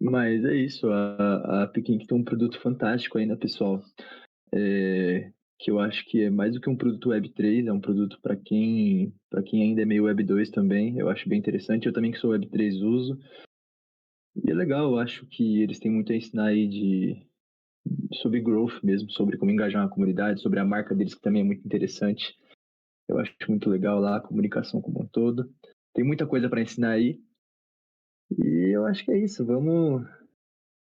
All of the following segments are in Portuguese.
Mas é isso, a Piquenique tem um produto fantástico ainda, pessoal. Que eu acho que é mais do que um produto Web3, é um produto para quem ainda é meio Web2 também. Eu acho bem interessante. Eu também que sou Web3 uso. E é legal, eu acho que eles têm muito a ensinar aí sobre growth mesmo, sobre como engajar uma comunidade, sobre a marca deles que também é muito interessante. Eu acho muito legal lá a comunicação como um todo. Tem muita coisa para ensinar aí. E eu acho que é isso. Vamos.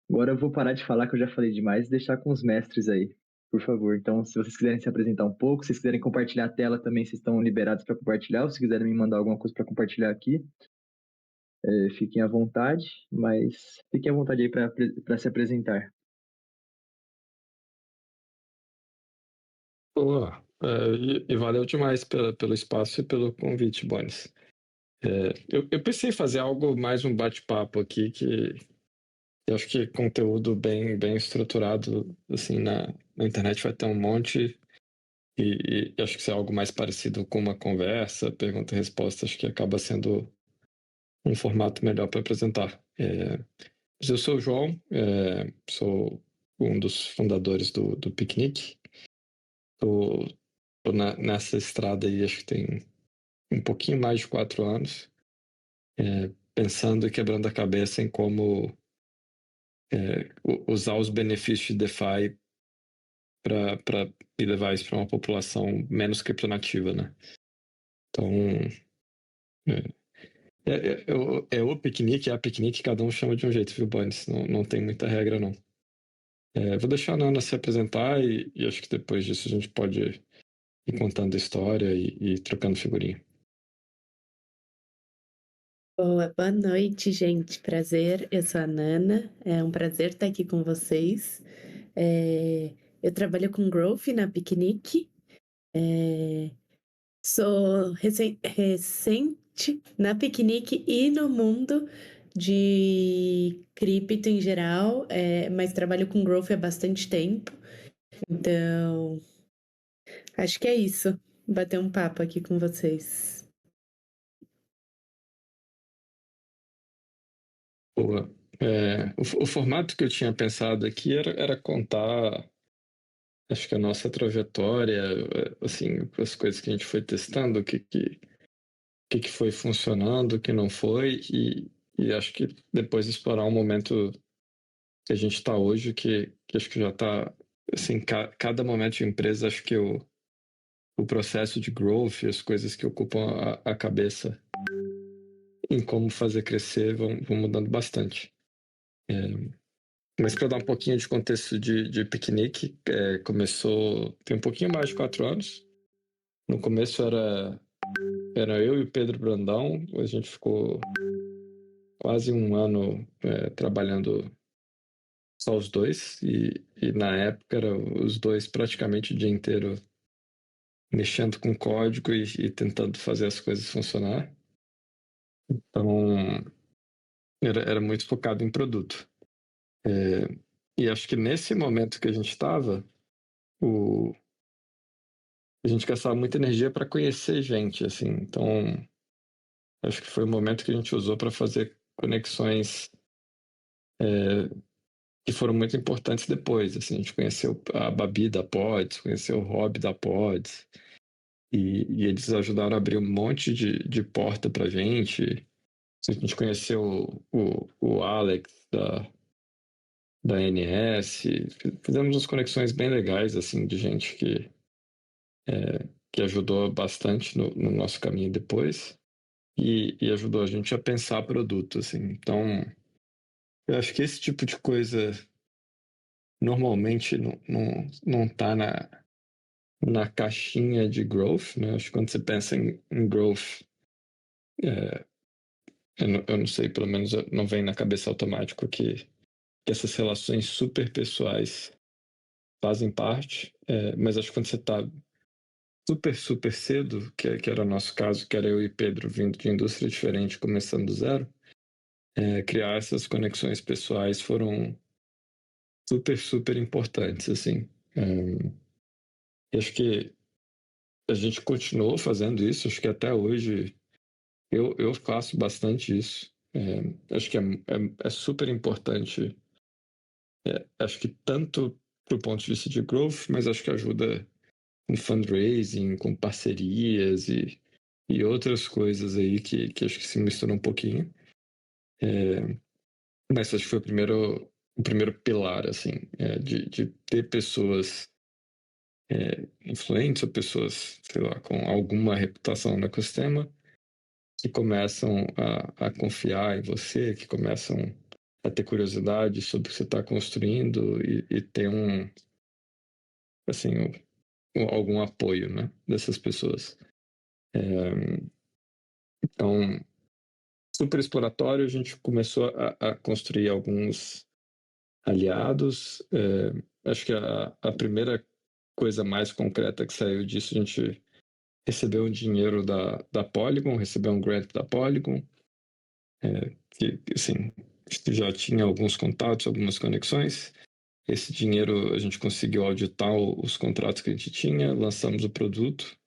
Agora eu vou parar de falar que eu já falei demais e deixar com os mestres aí, por favor. Então, se vocês quiserem se apresentar um pouco, se vocês quiserem compartilhar a tela também, vocês estão liberados para compartilhar. Ou se quiserem me mandar alguma coisa para compartilhar aqui, fiquem à vontade, mas fiquem à vontade aí para se apresentar. Boa. E valeu demais pelo espaço e pelo convite, Bonis. Eu pensei em fazer algo mais um bate-papo aqui, que eu acho que conteúdo bem estruturado, assim, na internet vai ter um monte, e acho que se é algo mais parecido com uma conversa, pergunta e resposta, acho que acaba sendo um formato melhor para apresentar. Mas eu sou o João, sou um dos fundadores do Piquenique. Tô nessa estrada aí, acho que tem um pouquinho mais de 4 anos, pensando e quebrando a cabeça em como usar os benefícios de DeFi para levar isso para uma população menos criptonativa, né? Então, o piquenique, é a piquenique, cada um chama de um jeito, viu, Bonis? Não tem muita regra, não. Vou deixar a Nana se apresentar e acho que depois disso a gente pode ir contando história e trocando figurinha. Boa noite, gente. Prazer, eu sou a Nana. É um prazer estar aqui com vocês. Eu trabalho com Growth na Piquenique. Sou recente na Piquenique e no mundo de cripto em geral, mas trabalho com Growth há bastante tempo. Então, acho que é isso. Bater um papo aqui com vocês. Boa. O formato que eu tinha pensado aqui era contar, acho que a nossa trajetória, assim, as coisas que a gente foi testando, o que foi funcionando, o que não foi, e acho que depois explorar um momento que a gente está hoje, que acho que já está, assim, cada momento de empresa, acho que o processo de growth, as coisas que ocupam a cabeça em como fazer crescer vão mudando bastante. Mas para dar um pouquinho de contexto de piquenique, começou tem um pouquinho mais de 4 anos. No começo era eu e o Pedro Brandão, a gente ficou quase um ano trabalhando só os dois, e na época era os dois praticamente o dia inteiro mexendo com código e tentando fazer as coisas funcionar. Então era muito focado em produto. E acho que nesse momento que a gente estava, a gente gastava muita energia para conhecer gente, assim. Então, acho que foi o momento que a gente usou para fazer conexões que foram muito importantes depois. Assim, a gente conheceu a Babi da Pods, conheceu o Rob da Pods, e eles ajudaram a abrir um monte de porta para gente. A gente conheceu o Alex da NS, fizemos umas conexões bem legais, assim, de gente que ajudou bastante no nosso caminho depois. E ajudou a gente a pensar produto, assim. Então, eu acho que esse tipo de coisa normalmente não tá na caixinha de growth, né? Acho que quando você pensa em growth, é, eu não sei, pelo menos não vem na cabeça automático que essas relações super pessoais fazem parte, mas acho que quando você tá super cedo, que era o nosso caso, que era eu e Pedro vindo de indústria diferente, começando do zero, criar essas conexões pessoais foram super importantes, assim. E acho que a gente continuou fazendo isso, acho que até hoje eu faço bastante isso. Acho que é super importante, acho que tanto do ponto de vista de growth, mas acho que ajuda com fundraising, com parcerias e outras coisas aí que acho que se misturam um pouquinho. Mas acho que foi o primeiro pilar, assim, de ter pessoas influentes ou pessoas, sei lá, com alguma reputação no ecossistema que começam a confiar em você, que começam a ter curiosidade sobre o que você está construindo e ter assim, algum apoio, né, dessas pessoas. Então, super exploratório, a gente começou a construir alguns aliados. Acho que a primeira coisa mais concreta que saiu disso, a gente recebeu um dinheiro da Polygon, recebeu um grant da Polygon, que, assim, já tinha alguns contatos, algumas conexões. Esse dinheiro a gente conseguiu auditar os contratos que a gente tinha, lançamos o produto,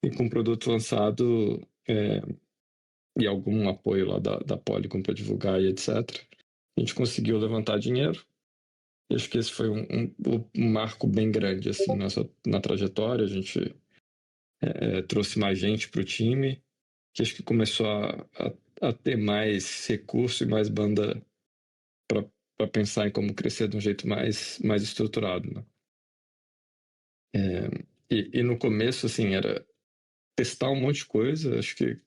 e com o produto lançado e algum apoio lá da Polygon para divulgar e etc., a gente conseguiu levantar dinheiro. E acho que esse foi um marco bem grande assim, na trajetória. A gente trouxe mais gente para o time, que acho que começou a ter mais recurso e mais banda para pensar em como crescer de um jeito mais estruturado, né? E no começo, assim, era testar um monte de coisa. Acho que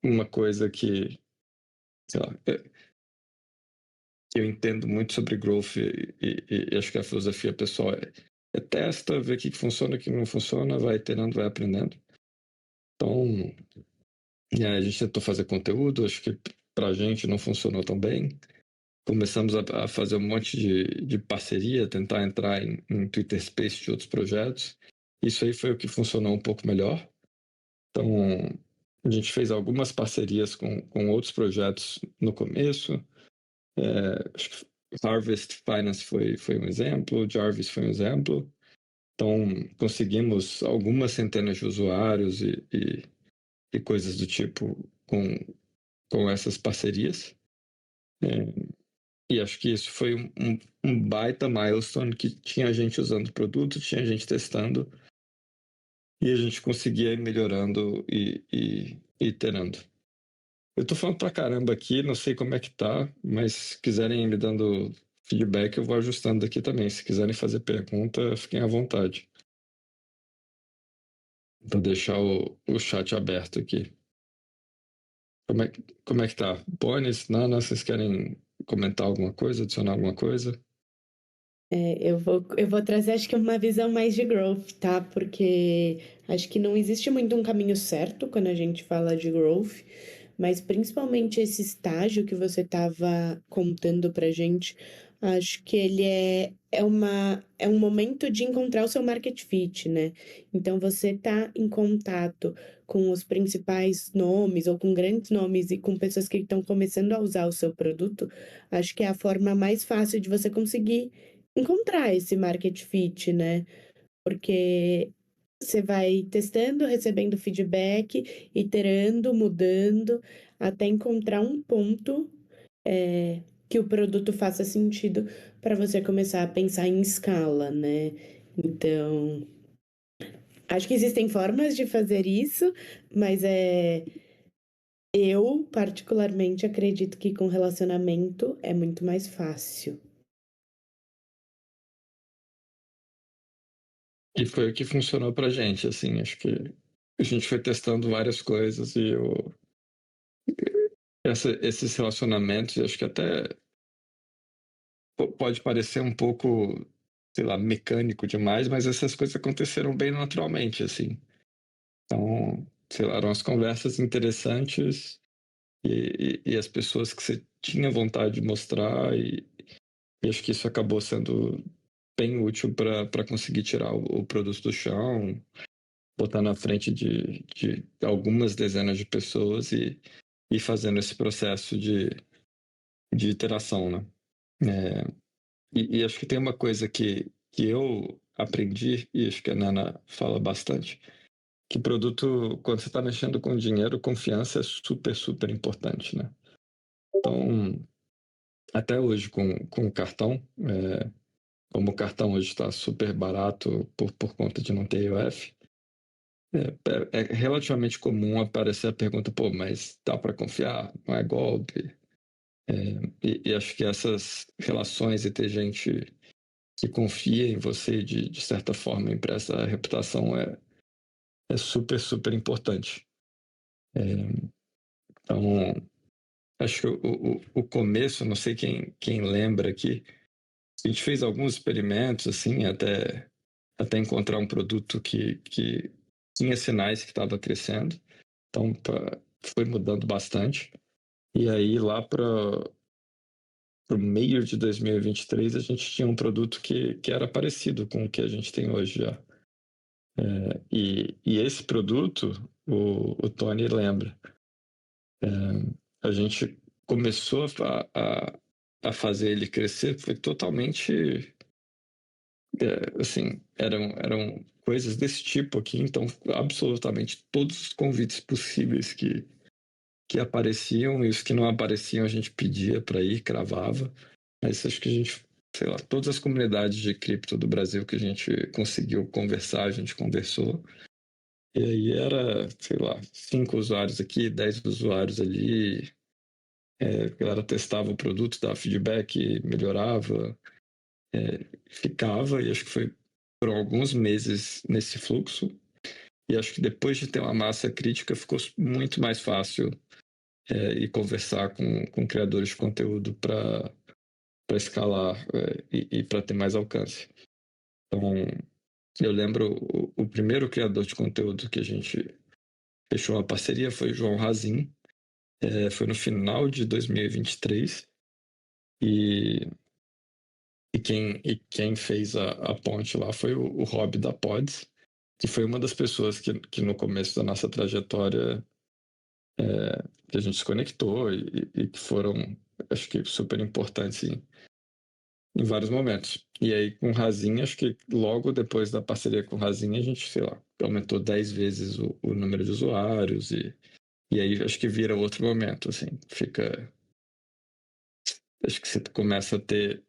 uma coisa que, sei lá, eu entendo muito sobre growth e acho que a filosofia pessoal é testa, ver o que funciona, o que não funciona, vai iterando, vai aprendendo. Então, a gente tentou fazer conteúdo, acho que pra gente não funcionou tão bem. Começamos a fazer um monte de parceria, tentar entrar em Twitter Space de outros projetos. Isso aí foi o que funcionou um pouco melhor. Então, a gente fez algumas parcerias com outros projetos no começo. Acho que Harvest Finance foi um exemplo, Jarvis foi um exemplo. Então, conseguimos algumas centenas de usuários e coisas do tipo com essas parcerias. E acho que isso foi um baita milestone, que tinha gente usando o produto, tinha gente testando, e a gente conseguia ir melhorando e iterando. Eu tô falando pra caramba aqui, não sei como é que tá, mas se quiserem ir me dando feedback, eu vou ajustando aqui também. Se quiserem fazer pergunta, fiquem à vontade. Vou deixar o chat aberto aqui. Como é que tá? Bonis, Nana, vocês querem comentar alguma coisa, adicionar alguma coisa? Eu vou trazer, acho que uma visão mais de growth, tá? Porque acho que não existe muito um caminho certo quando a gente fala de growth, mas principalmente esse estágio que você estava contando pra gente, acho que ele é um momento de encontrar o seu market fit, né? Então você tá em contato com os principais nomes ou com grandes nomes e com pessoas que estão começando a usar o seu produto, acho que é a forma mais fácil de você conseguir encontrar esse market fit, né? Porque você vai testando, recebendo feedback, iterando, mudando, até encontrar um ponto que o produto faça sentido para você começar a pensar em escala, né? Então, acho que existem formas de fazer isso, mas eu particularmente acredito que com relacionamento é muito mais fácil. E foi o que funcionou pra gente, assim, acho que a gente foi testando várias coisas e esses relacionamentos, acho que até pode parecer um pouco, sei lá, mecânico demais, mas essas coisas aconteceram bem naturalmente, assim. Então, sei lá, eram as conversas interessantes e as pessoas que você tinha vontade de mostrar e acho que isso acabou sendo bem útil para conseguir tirar o produto do chão, botar na frente de algumas dezenas de pessoas e fazendo esse processo de iteração, né? E acho que tem uma coisa que eu aprendi, e acho que a Nana fala bastante, que produto, quando você está mexendo com dinheiro, confiança é super, super importante, né? Então, até hoje, com o cartão, como o cartão hoje está super barato por conta de não ter IOF, é relativamente comum aparecer a pergunta, pô, mas dá para confiar? Não é golpe? E acho que essas relações e ter gente que confia em você de certa forma empresta a reputação é super, super importante. Então, acho que o começo, não sei quem lembra aqui, a gente fez alguns experimentos, assim, até encontrar um produto que tinha sinais que estava crescendo. Então, foi mudando bastante. E aí, lá para o meio de 2023, a gente tinha um produto que era parecido com o que a gente tem hoje já. E esse produto, o Tony lembra, a gente começou a fazer ele crescer, foi totalmente, assim, eram coisas desse tipo aqui, então absolutamente todos os convites possíveis que apareciam e os que não apareciam a gente pedia para ir, cravava, mas acho que a gente, sei lá, todas as comunidades de cripto do Brasil que a gente conseguiu conversar, a gente conversou. E aí era, sei lá, 5 usuários aqui, 10 usuários ali. A galera testava o produto, dava feedback, melhorava, ficava, e acho que foi por alguns meses nesse fluxo. E acho que depois de ter uma massa crítica, ficou muito mais fácil e conversar com criadores de conteúdo para escalar e para ter mais alcance. Então, eu lembro o primeiro criador de conteúdo que a gente fechou uma parceria foi o João Razin. Foi no final de 2023 e quem fez a ponte lá foi o Rob da Pods, que foi uma das pessoas que no começo da nossa trajetória que a gente se conectou e que foram, acho que, super importantes em vários momentos. E aí com o Razin, acho que logo depois da parceria com o Razin, a gente, sei lá, aumentou 10 vezes o número de usuários e aí acho que vira outro momento, assim, acho que você começa a ter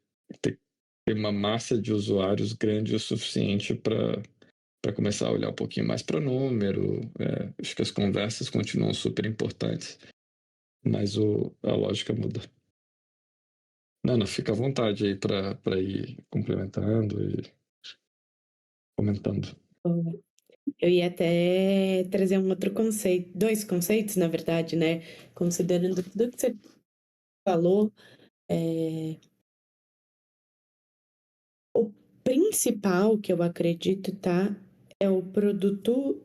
uma massa de usuários grande o suficiente para começar a olhar um pouquinho mais para número. Acho que as conversas continuam super importantes, mas a lógica muda. Não, fica à vontade aí para ir complementando e comentando. Eu ia até trazer um outro conceito, dois conceitos, na verdade, né? Considerando tudo que você falou, o principal que eu acredito, tá? É o produto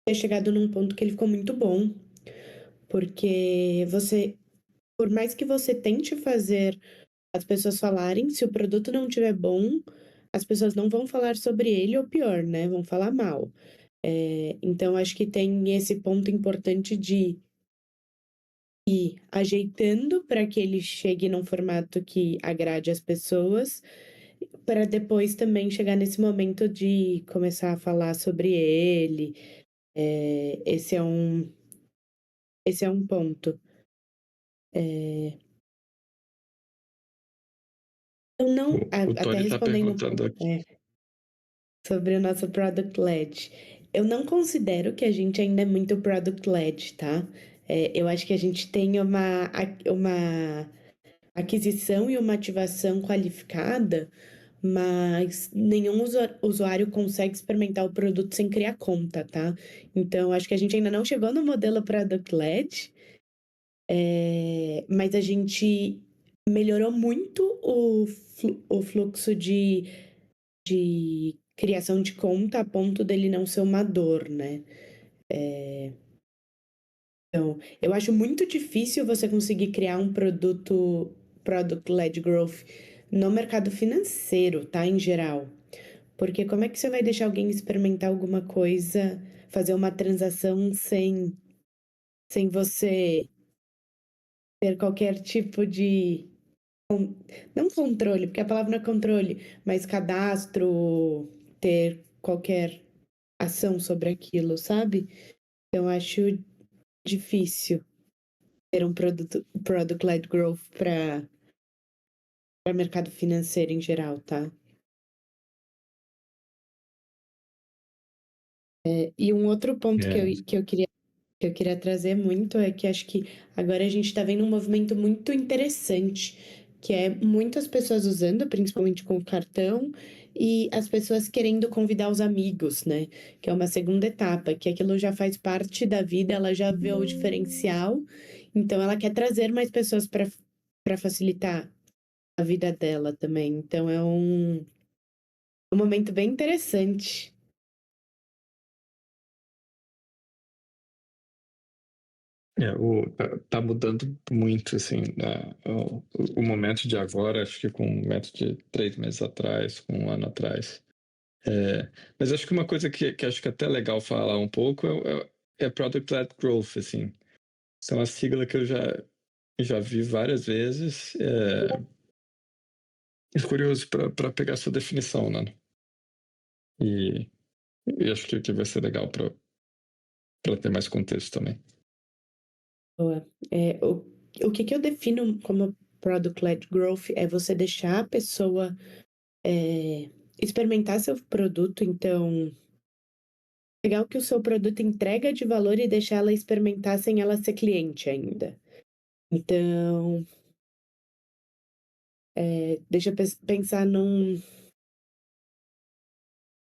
ter chegado num ponto que ele ficou muito bom. Porque por mais que você tente fazer as pessoas falarem, se o produto não estiver bom, as pessoas não vão falar sobre ele, ou pior, né? Vão falar mal. Então, acho que tem esse ponto importante de ir ajeitando para que ele chegue num formato que agrade as pessoas, para depois também chegar nesse momento de começar a falar sobre ele. Esse é um ponto. Eu não, O até Tony está respondendo um perguntando pouco, aqui. sobre o nosso product led. Eu não considero que a gente ainda é muito product led, tá? Eu acho que a gente tem uma aquisição e uma ativação qualificada, mas nenhum usuário consegue experimentar o produto sem criar conta, tá? Então, acho que a gente ainda não chegou no modelo product led, mas a gente melhorou muito o fluxo de criação de conta a ponto dele não ser uma dor, né? Então, eu acho muito difícil você conseguir criar um product-led growth no mercado financeiro, tá? Em geral. Porque como é que você vai deixar alguém experimentar alguma coisa, fazer uma transação sem você ter qualquer tipo de. Não controle, porque a palavra não é controle, mas cadastro, ter qualquer ação sobre aquilo, sabe? Então, acho difícil ter um product-led growth para mercado financeiro em geral, tá? E um outro ponto É, que eu queria trazer muito é que acho que agora a gente está vendo um movimento muito interessante, que é muitas pessoas usando, principalmente com cartão, e as pessoas querendo convidar os amigos, né? Que é uma segunda etapa, que aquilo já faz parte da vida, ela já vê o diferencial, então ela quer trazer mais pessoas para facilitar a vida dela também. Então é um momento bem interessante. tá mudando muito, assim, né? O momento de agora, acho que com o momento de 3 meses atrás, com um ano atrás. Mas acho que uma coisa que acho que é até legal falar um pouco é Product-led Growth, assim. Isso é uma sigla que eu já vi várias vezes. Curioso para pegar sua definição, né? E, e acho que vai ser legal para ter mais contexto também. Boa. O que eu defino como product-led growth é você deixar a pessoa experimentar seu produto, então pegar o que o seu produto entrega de valor e deixar ela experimentar sem ela ser cliente ainda. Então, deixa eu pensar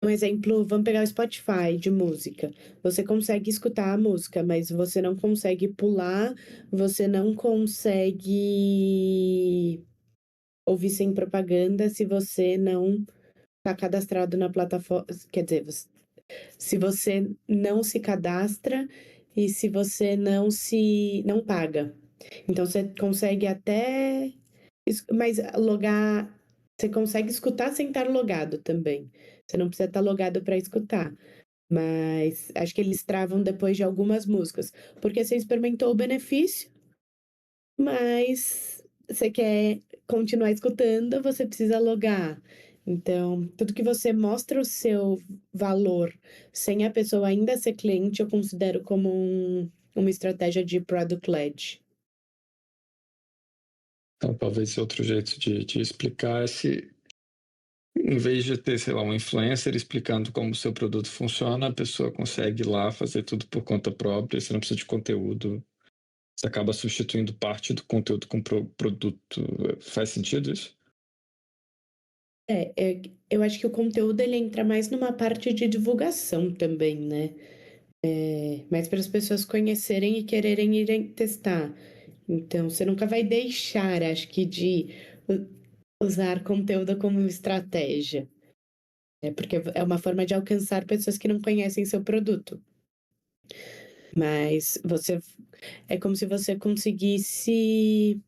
um exemplo, vamos pegar o Spotify de música. Você consegue escutar a música, mas você não consegue pular, você não consegue ouvir sem propaganda se você não está cadastrado na plataforma. Quer dizer, se você não se cadastra e se você não paga. Então você consegue até. Mas logar. Você consegue escutar sem estar logado também. Você não precisa estar logado para escutar. Mas acho que eles travam depois de algumas músicas. Porque você experimentou o benefício, mas você quer continuar escutando, você precisa logar. Então, tudo que você mostra o seu valor sem a pessoa ainda ser cliente, eu considero como uma estratégia de product led. Então, talvez outro jeito de explicar é se, em vez de ter, sei lá, um influencer explicando como o seu produto funciona, a pessoa consegue ir lá fazer tudo por conta própria, você não precisa de conteúdo, você acaba substituindo parte do conteúdo com produto. Faz sentido isso? Eu acho que o conteúdo ele entra mais numa parte de divulgação também, né? Mais para as pessoas conhecerem e quererem irem testar. Então, você nunca vai deixar, acho que, de usar conteúdo como estratégia. Porque é uma forma de alcançar pessoas que não conhecem seu produto. Mas é como se você conseguisse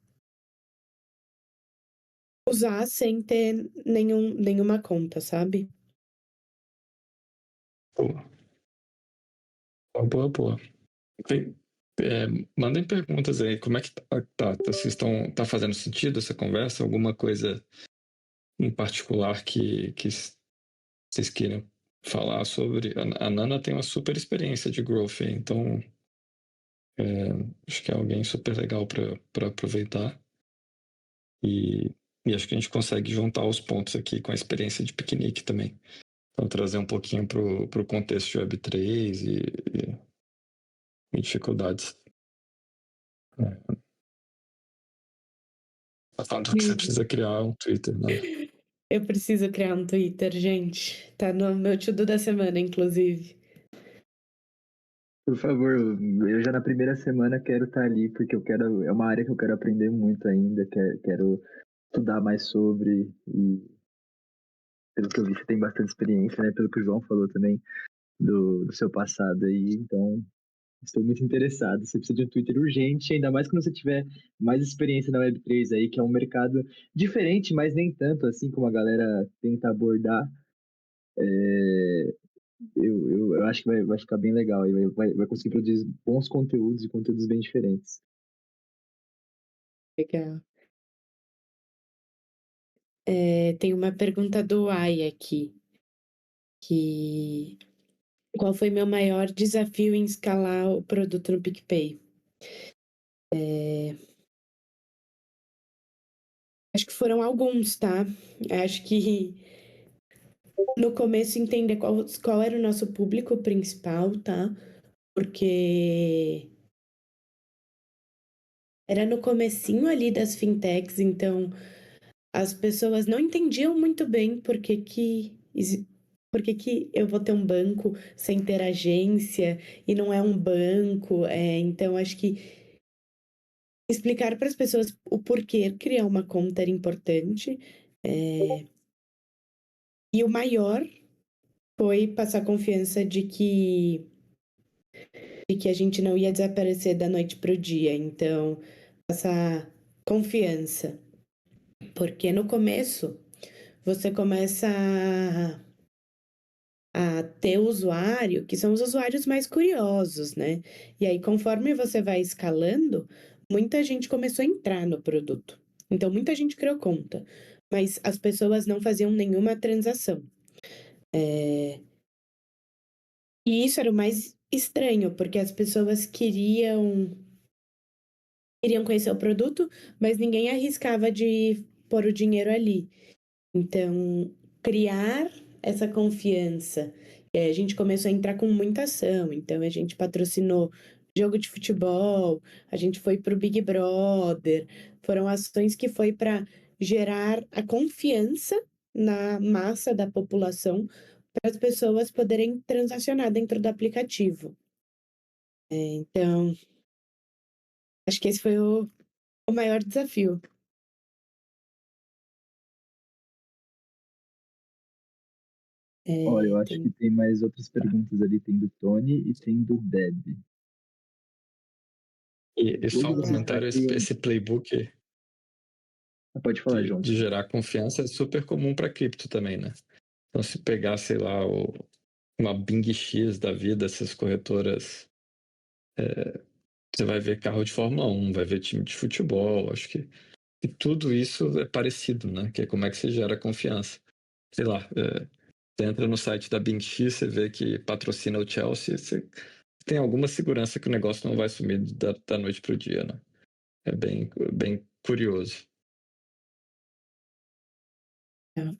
usar sem ter nenhuma conta, sabe? Boa, boa, boa. Tem, mandem perguntas aí, como é que vocês tá fazendo sentido essa conversa? Alguma coisa em particular que vocês queiram falar sobre? A Nana tem uma super experiência de growth, então acho que é alguém super legal para aproveitar. E acho que a gente consegue juntar os pontos aqui com a experiência de piquenique também. Então, trazer um pouquinho para o contexto de Web3 e dificuldades. Tá falando que você precisa criar um Twitter, né? Eu preciso criar um Twitter, gente. Tá no meu to-do da semana, inclusive. Por favor, eu já na primeira semana quero estar ali, porque é uma área que eu quero aprender muito ainda, quero estudar mais sobre, e pelo que eu vi, você tem bastante experiência, né? Pelo que o João falou também do seu passado aí, então estou muito interessado. Você precisa de um Twitter urgente, ainda mais quando você tiver mais experiência na Web3 aí, que é um mercado diferente, mas nem tanto assim como a galera tenta abordar. Eu acho que vai ficar bem legal e vai conseguir produzir bons conteúdos e conteúdos bem diferentes. Legal. Tem uma pergunta do Ai aqui, que Qual foi meu maior desafio em escalar o produto no PicPay? Acho que foram alguns, tá? Acho que no começo entender qual era o nosso público principal, tá? Porque era no comecinho ali das fintechs, então as pessoas não entendiam muito bem por que que eu vou ter um banco sem ter agência e não é um banco. Então acho que explicar para as pessoas o porquê criar uma conta era importante. E o maior foi passar confiança de que a gente não ia desaparecer da noite pro dia. Então, passar confiança. Porque no começo, você começa a ter usuário, que são os usuários mais curiosos, né? E aí, conforme você vai escalando, muita gente começou a entrar no produto. Então, muita gente criou conta, mas as pessoas não faziam nenhuma transação. E isso era o mais estranho, porque as pessoas queriam conhecer o produto, mas ninguém arriscava de pôr o dinheiro ali. Então, criar essa confiança. A gente começou a entrar com muita ação. Então, a gente patrocinou jogo de futebol, a gente foi para o Big Brother. Foram ações que foi para gerar a confiança na massa da população para as pessoas poderem transacionar dentro do aplicativo. Então, acho que esse foi o maior desafio. Olha, eu acho que tem mais outras perguntas ali, tem do Tony e tem do Deb. E só um Todos vocês comentário, esse playbook Pode falar, João. de gerar confiança é super comum para cripto também, né? Então, se pegar, sei lá, uma BingX da vida, essas corretoras, você vai ver carro de Fórmula 1, vai ver time de futebol, acho que tudo isso é parecido, né? Que é como é que você gera confiança. Sei lá, você entra no site da BingX, você vê que patrocina o Chelsea, você tem alguma segurança que o negócio não vai sumir da noite para o dia, né? É bem curioso.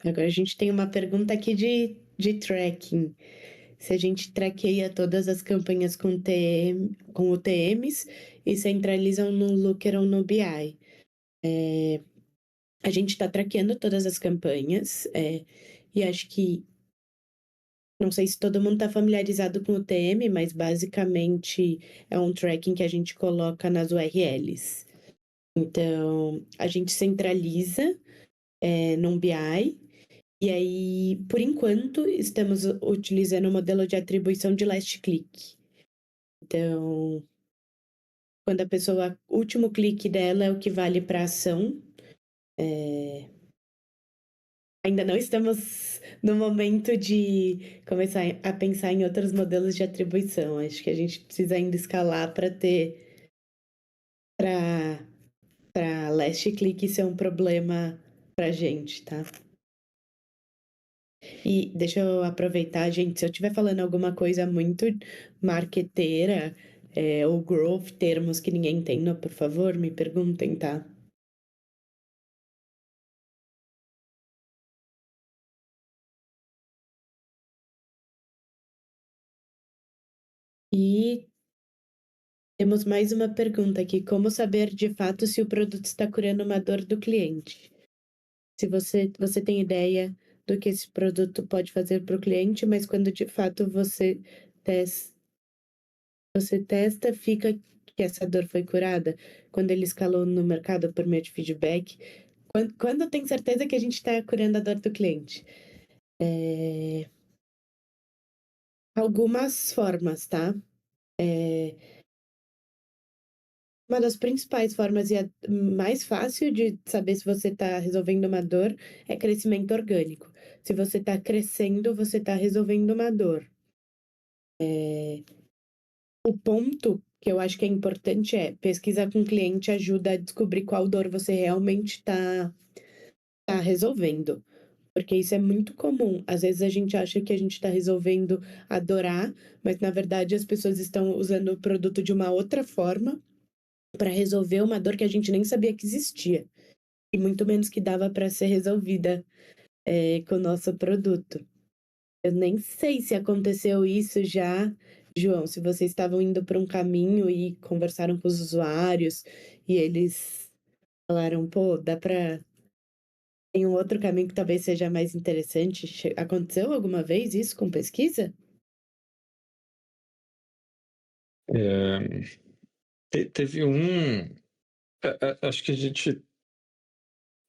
Agora a gente tem uma pergunta aqui de tracking. Se a gente traqueia todas as campanhas com UTMs e centralizam no Looker ou no BI. A gente está traqueando todas as campanhas, e acho que, não sei se todo mundo está familiarizado com o UTM, mas basicamente é um tracking que a gente coloca nas URLs. Então, a gente centraliza num BI. E aí, por enquanto, estamos utilizando o modelo de atribuição de last click. Então, quando a pessoa, o último clique dela é o que vale para a ação. Ainda não estamos no momento de começar a pensar em outros modelos de atribuição. Acho que a gente precisa ainda escalar para last click ser um problema para a gente, tá? E deixa eu aproveitar, gente, se eu estiver falando alguma coisa muito marqueteira, ou growth, termos que ninguém entenda, por favor, me perguntem, tá? E temos mais uma pergunta aqui: como saber de fato se o produto está curando uma dor do cliente? Se você tem ideia do que esse produto pode fazer para o cliente, mas quando de fato testa, fica que essa dor foi curada, quando ele escalou no mercado por meio de feedback, quando tem certeza que a gente está curando a dor do cliente? Algumas formas, tá? Uma das principais formas e a mais fácil de saber se você está resolvendo uma dor é crescimento orgânico. Se você está crescendo, você está resolvendo uma dor. O ponto que eu acho que é importante é pesquisar com o cliente ajuda a descobrir qual dor você realmente está resolvendo. Porque isso é muito comum. Às vezes a gente acha que a gente está resolvendo adorar, mas na verdade as pessoas estão usando o produto de uma outra forma para resolver uma dor que a gente nem sabia que existia. E muito menos que dava para ser resolvida com o nosso produto. Eu nem sei se aconteceu isso já, João, se vocês estavam indo por um caminho e conversaram com os usuários e eles falaram, pô, dá para tem um outro caminho que talvez seja mais interessante. Aconteceu alguma vez isso com pesquisa? Teve acho que a gente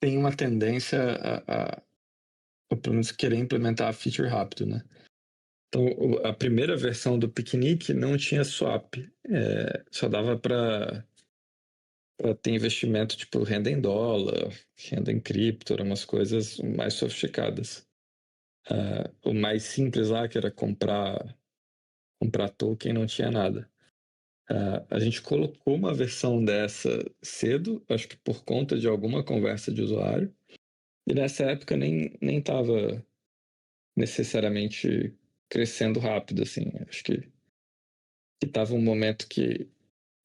tem uma tendência a pelo menos querer implementar a feature rápido, né? Então, a primeira versão do Piquenique não tinha swap, só dava para ter investimento tipo renda em dólar, renda em cripto, eram umas coisas mais sofisticadas. O mais simples lá, que era comprar token, não tinha nada. A gente colocou uma versão dessa cedo, acho que por conta de alguma conversa de usuário, e nessa época nem estava necessariamente crescendo rápido, assim. Acho que estava um momento que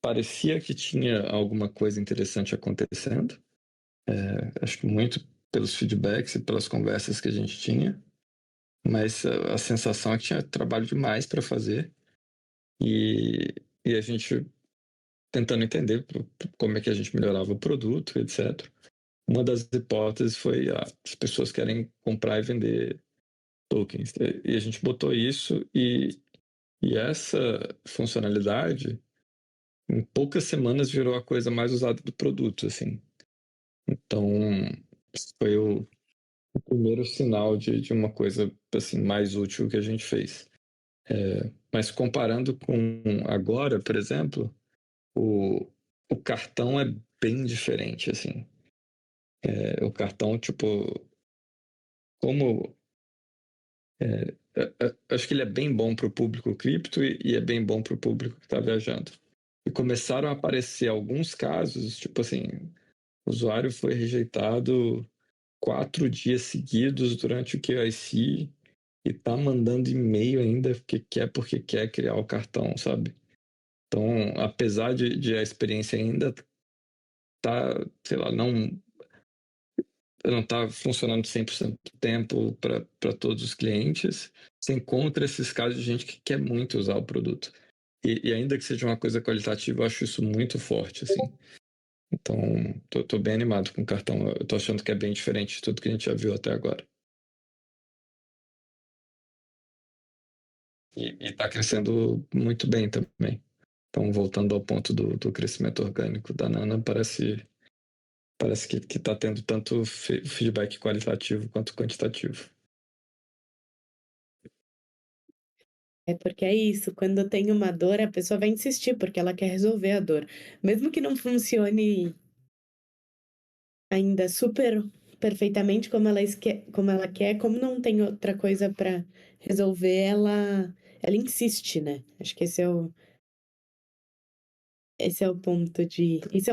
parecia que tinha alguma coisa interessante acontecendo. Acho que muito pelos feedbacks e pelas conversas que a gente tinha, mas a sensação é que tinha trabalho demais para fazer e a gente tentando entender como é que a gente melhorava o produto, etc. Uma das hipóteses foi as pessoas querem comprar e vender tokens. E a gente botou isso e essa funcionalidade em poucas semanas virou a coisa mais usada do produto, assim. Então, esse foi o primeiro sinal de uma coisa assim mais útil que a gente fez. Mas comparando com agora, por exemplo, o cartão é bem diferente, assim. O cartão, tipo, como acho que ele é bem bom para o público cripto e é bem bom para o público que está viajando. E começaram a aparecer alguns casos, tipo assim, o usuário foi rejeitado 4 dias seguidos durante o QIC e tá mandando e-mail ainda porque quer criar o cartão, sabe? Então, apesar de a experiência ainda tá, sei lá, não está funcionando 100% do tempo para todos os clientes, você encontra esses casos de gente que quer muito usar o produto. E ainda que seja uma coisa qualitativa, eu acho isso muito forte, assim. Então, tô bem animado com o cartão. Eu tô achando que é bem diferente de tudo que a gente já viu até agora. E tá crescendo muito bem também. Então, voltando ao ponto do crescimento orgânico da Nana, parece que tá tendo tanto feedback qualitativo quanto quantitativo. É porque é isso, quando tem uma dor, a pessoa vai insistir, porque ela quer resolver a dor. Mesmo que não funcione ainda super perfeitamente como ela quer, como não tem outra coisa para resolver, ela insiste, né? Acho que esse é o ponto de. Isso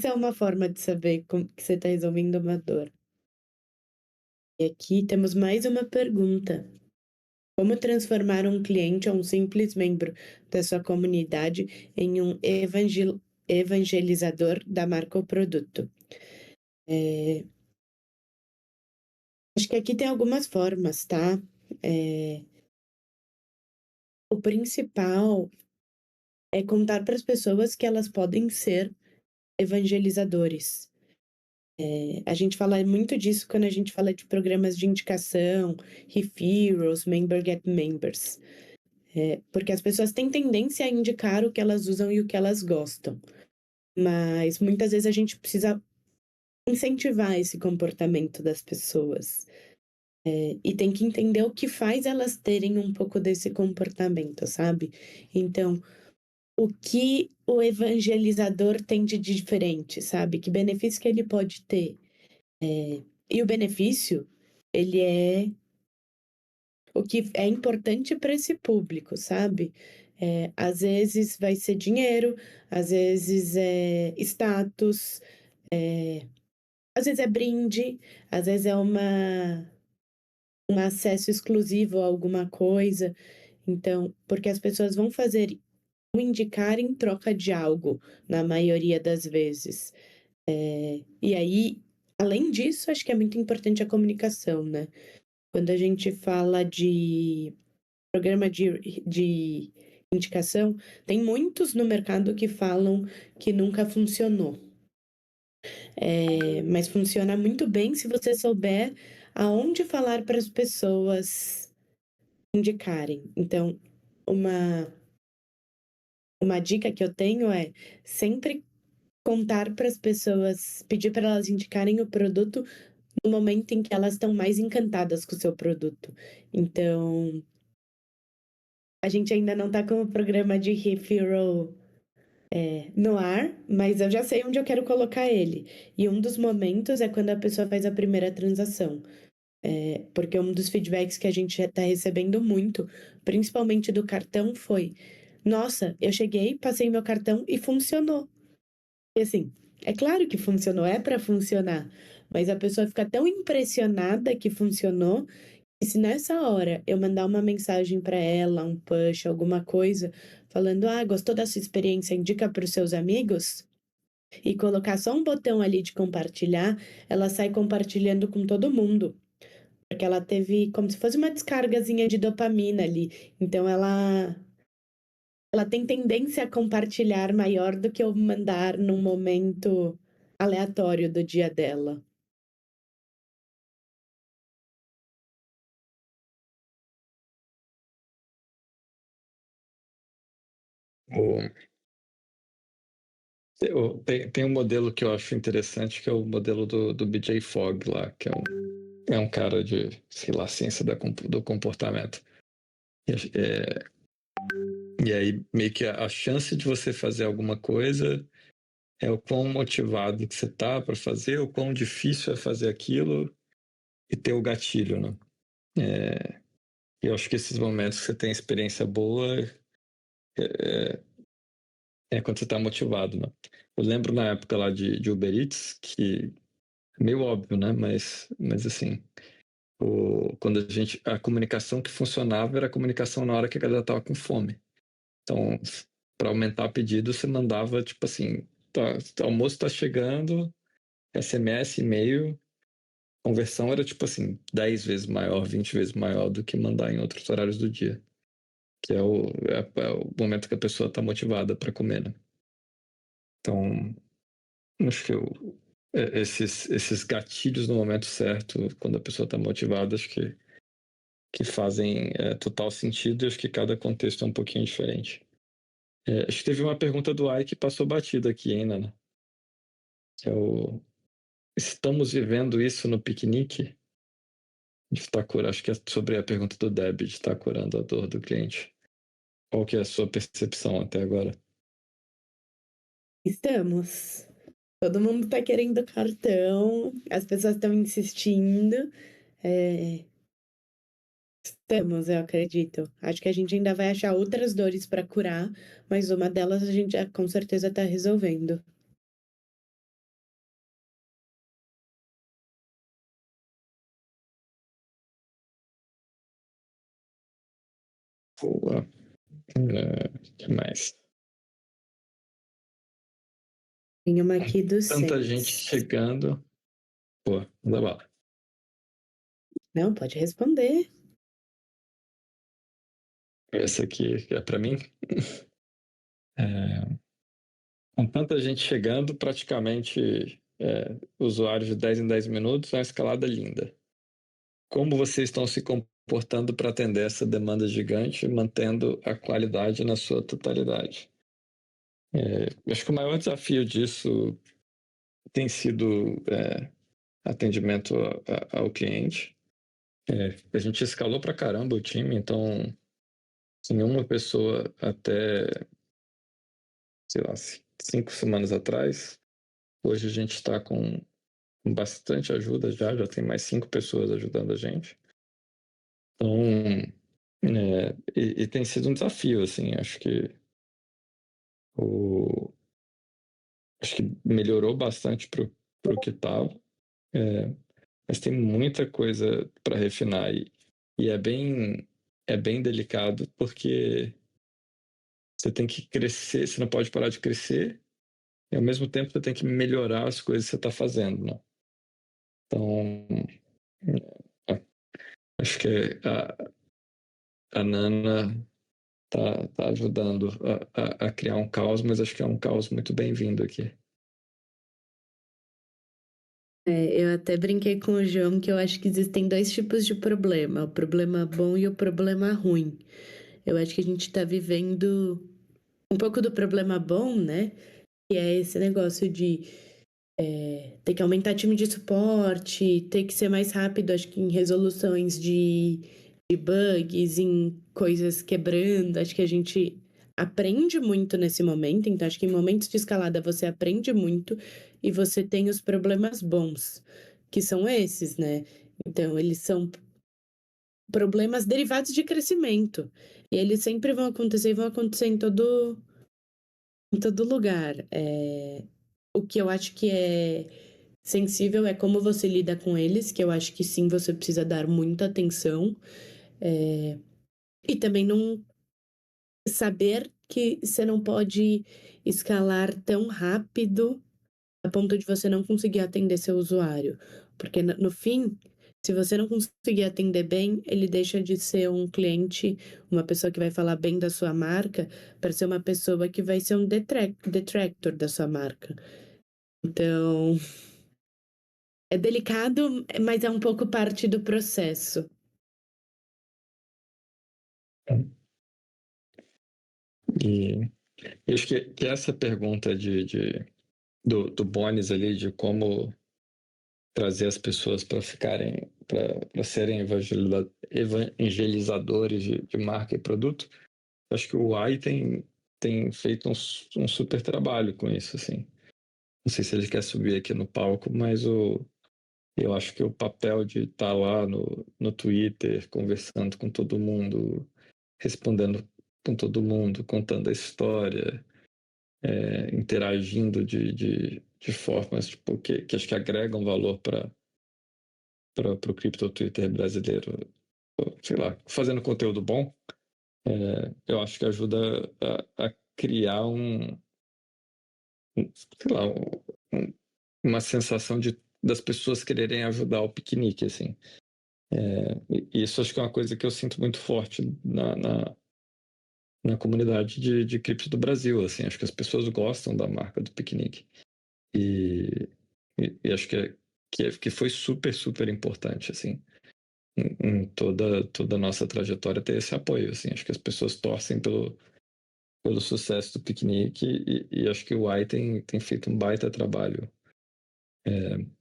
é uma forma de saber como que você está resolvendo uma dor. E aqui temos mais uma pergunta. Como transformar um cliente ou um simples membro da sua comunidade em um evangelizador da marca ou produto? Acho que aqui tem algumas formas, tá? O principal é contar para as pessoas que elas podem ser evangelizadores. A gente fala muito disso quando a gente fala de programas de indicação, referrals, member get members. Porque as pessoas têm tendência a indicar o que elas usam e o que elas gostam. Mas muitas vezes a gente precisa incentivar esse comportamento das pessoas. E tem que entender o que faz elas terem um pouco desse comportamento, sabe? Então, o que o evangelizador tem de diferente, sabe? Que benefício que ele pode ter? E o benefício, ele é o que é importante para esse público, sabe? Às vezes vai ser dinheiro, às vezes é status, às vezes é brinde, às vezes é um acesso exclusivo a alguma coisa. Então, porque as pessoas vão indicar em troca de algo, na maioria das vezes. E aí, além disso, acho que é muito importante a comunicação, né? Quando a gente fala de programa de indicação, tem muitos no mercado que falam que nunca funcionou. Mas funciona muito bem se você souber aonde falar para as pessoas indicarem. Então, uma dica que eu tenho é sempre contar para as pessoas, pedir para elas indicarem o produto no momento em que elas estão mais encantadas com o seu produto. Então, a gente ainda não está com o programa de referral no ar, mas eu já sei onde eu quero colocar ele. E um dos momentos é quando a pessoa faz a primeira transação. Porque um dos feedbacks que a gente está recebendo muito, principalmente do cartão, foi: nossa, eu cheguei, passei meu cartão e funcionou. E assim, é claro que funcionou, é para funcionar, mas a pessoa fica tão impressionada que funcionou, e se nessa hora eu mandar uma mensagem para ela, um push, alguma coisa, falando: ah, gostou da sua experiência, indica para os seus amigos, e colocar só um botão ali de compartilhar, ela sai compartilhando com todo mundo. Porque ela teve como se fosse uma descargazinha de dopamina ali. Então ela tem tendência a compartilhar maior do que eu mandar num momento aleatório do dia dela. Tem um modelo que eu acho interessante, que é o modelo do BJ Fogg lá, que é um cara de, sei lá, ciência do comportamento. E aí, meio que a chance de você fazer alguma coisa é o quão motivado que você tá para fazer, o quão difícil é fazer aquilo e ter o gatilho, né? Eu acho que esses momentos que você tem experiência boa é quando você tá motivado, né? Eu lembro na época lá de Uber Eats, que é meio óbvio, né? Mas assim, quando a comunicação que funcionava era a comunicação na hora que a galera tava com fome. Então, para aumentar o pedido, você mandava, tipo assim, o almoço tá chegando, SMS, e-mail, conversão era, tipo assim, 10 vezes maior, 20 vezes maior do que mandar em outros horários do dia. Que é o momento que a pessoa tá motivada para comer, né? Então, acho que esses gatilhos no momento certo, quando a pessoa tá motivada, acho que fazem total sentido, e acho que cada contexto é um pouquinho diferente. Acho que teve uma pergunta do Ai que passou batida aqui, hein, Nana? Que é estamos vivendo isso no piquenique? Acho que é sobre a pergunta do Deb, de estar curando a dor do cliente. Qual que é a sua percepção até agora? Estamos. Todo mundo está querendo cartão, as pessoas estão insistindo. Estamos, eu acredito. Acho que a gente ainda vai achar outras dores para curar, mas uma delas a gente já com certeza está resolvendo. Boa. Que mais? Tem uma aqui do Tanta gente Saints. chegando. Pô, manda bala. Não, pode responder. Essa aqui é para mim. Com tanta gente chegando, praticamente usuários de 10 em 10 minutos, uma escalada linda. Como vocês estão se comportando para atender essa demanda gigante, mantendo a qualidade na sua totalidade? Acho que o maior desafio disso tem sido atendimento ao cliente. A gente escalou para caramba o time, então tinha uma pessoa até, sei lá, 5 semanas atrás. Hoje a gente está com bastante ajuda já tem mais 5 pessoas ajudando a gente. Então, e tem sido um desafio, assim, acho que melhorou bastante pro que estava, mas tem muita coisa para refinar, e E é bem delicado, porque você tem que crescer, você não pode parar de crescer, e ao mesmo tempo você tem que melhorar as coisas que você está fazendo, né? Então, acho que a Nana tá ajudando a criar um caos, mas acho que é um caos muito bem-vindo aqui. Eu até brinquei com o João que eu acho que existem 2 tipos de problema, o problema bom e o problema ruim. Eu acho que a gente tá vivendo um pouco do problema bom, né? Que é esse negócio de ter que aumentar time de suporte, ter que ser mais rápido, acho que em resoluções de bugs, em coisas quebrando. Acho que a gente aprende muito nesse momento, então acho que em momentos de escalada você aprende muito e você tem os problemas bons, que são esses, né? Então, eles são problemas derivados de crescimento. E eles sempre vão acontecer e vão acontecer em todo lugar. O que eu acho que é sensível é como você lida com eles, que eu acho que sim, você precisa dar muita atenção. E também não saber que você não pode escalar tão rápido a ponto de você não conseguir atender seu usuário. Porque no fim, se você não conseguir atender bem, ele deixa de ser um cliente, uma pessoa que vai falar bem da sua marca, para ser uma pessoa que vai ser um detractor da sua marca. Então, é delicado, mas é um pouco parte do processo. E eu acho que essa pergunta do Bonis ali, de como trazer as pessoas para ficarem, para serem evangelizadores de marca e produto, acho que o AI tem feito um super trabalho com isso, assim. Não sei se ele quer subir aqui no palco, mas eu acho que o papel de estar lá no Twitter, conversando com todo mundo, respondendo com todo mundo, contando a história, interagindo de formas tipo, que acho que agregam valor para o Crypto Twitter brasileiro, sei lá, fazendo conteúdo bom, eu acho que ajuda a criar sei lá, uma sensação das pessoas quererem ajudar o piquenique, assim. E isso acho que é uma coisa que eu sinto muito forte na comunidade de cripto do Brasil, assim. Acho que as pessoas gostam da marca do piquenique. E acho que foi super, super importante, assim, em toda a nossa trajetória ter esse apoio, assim. Acho que as pessoas torcem pelo sucesso do piquenique e acho que o AI tem feito um baita trabalho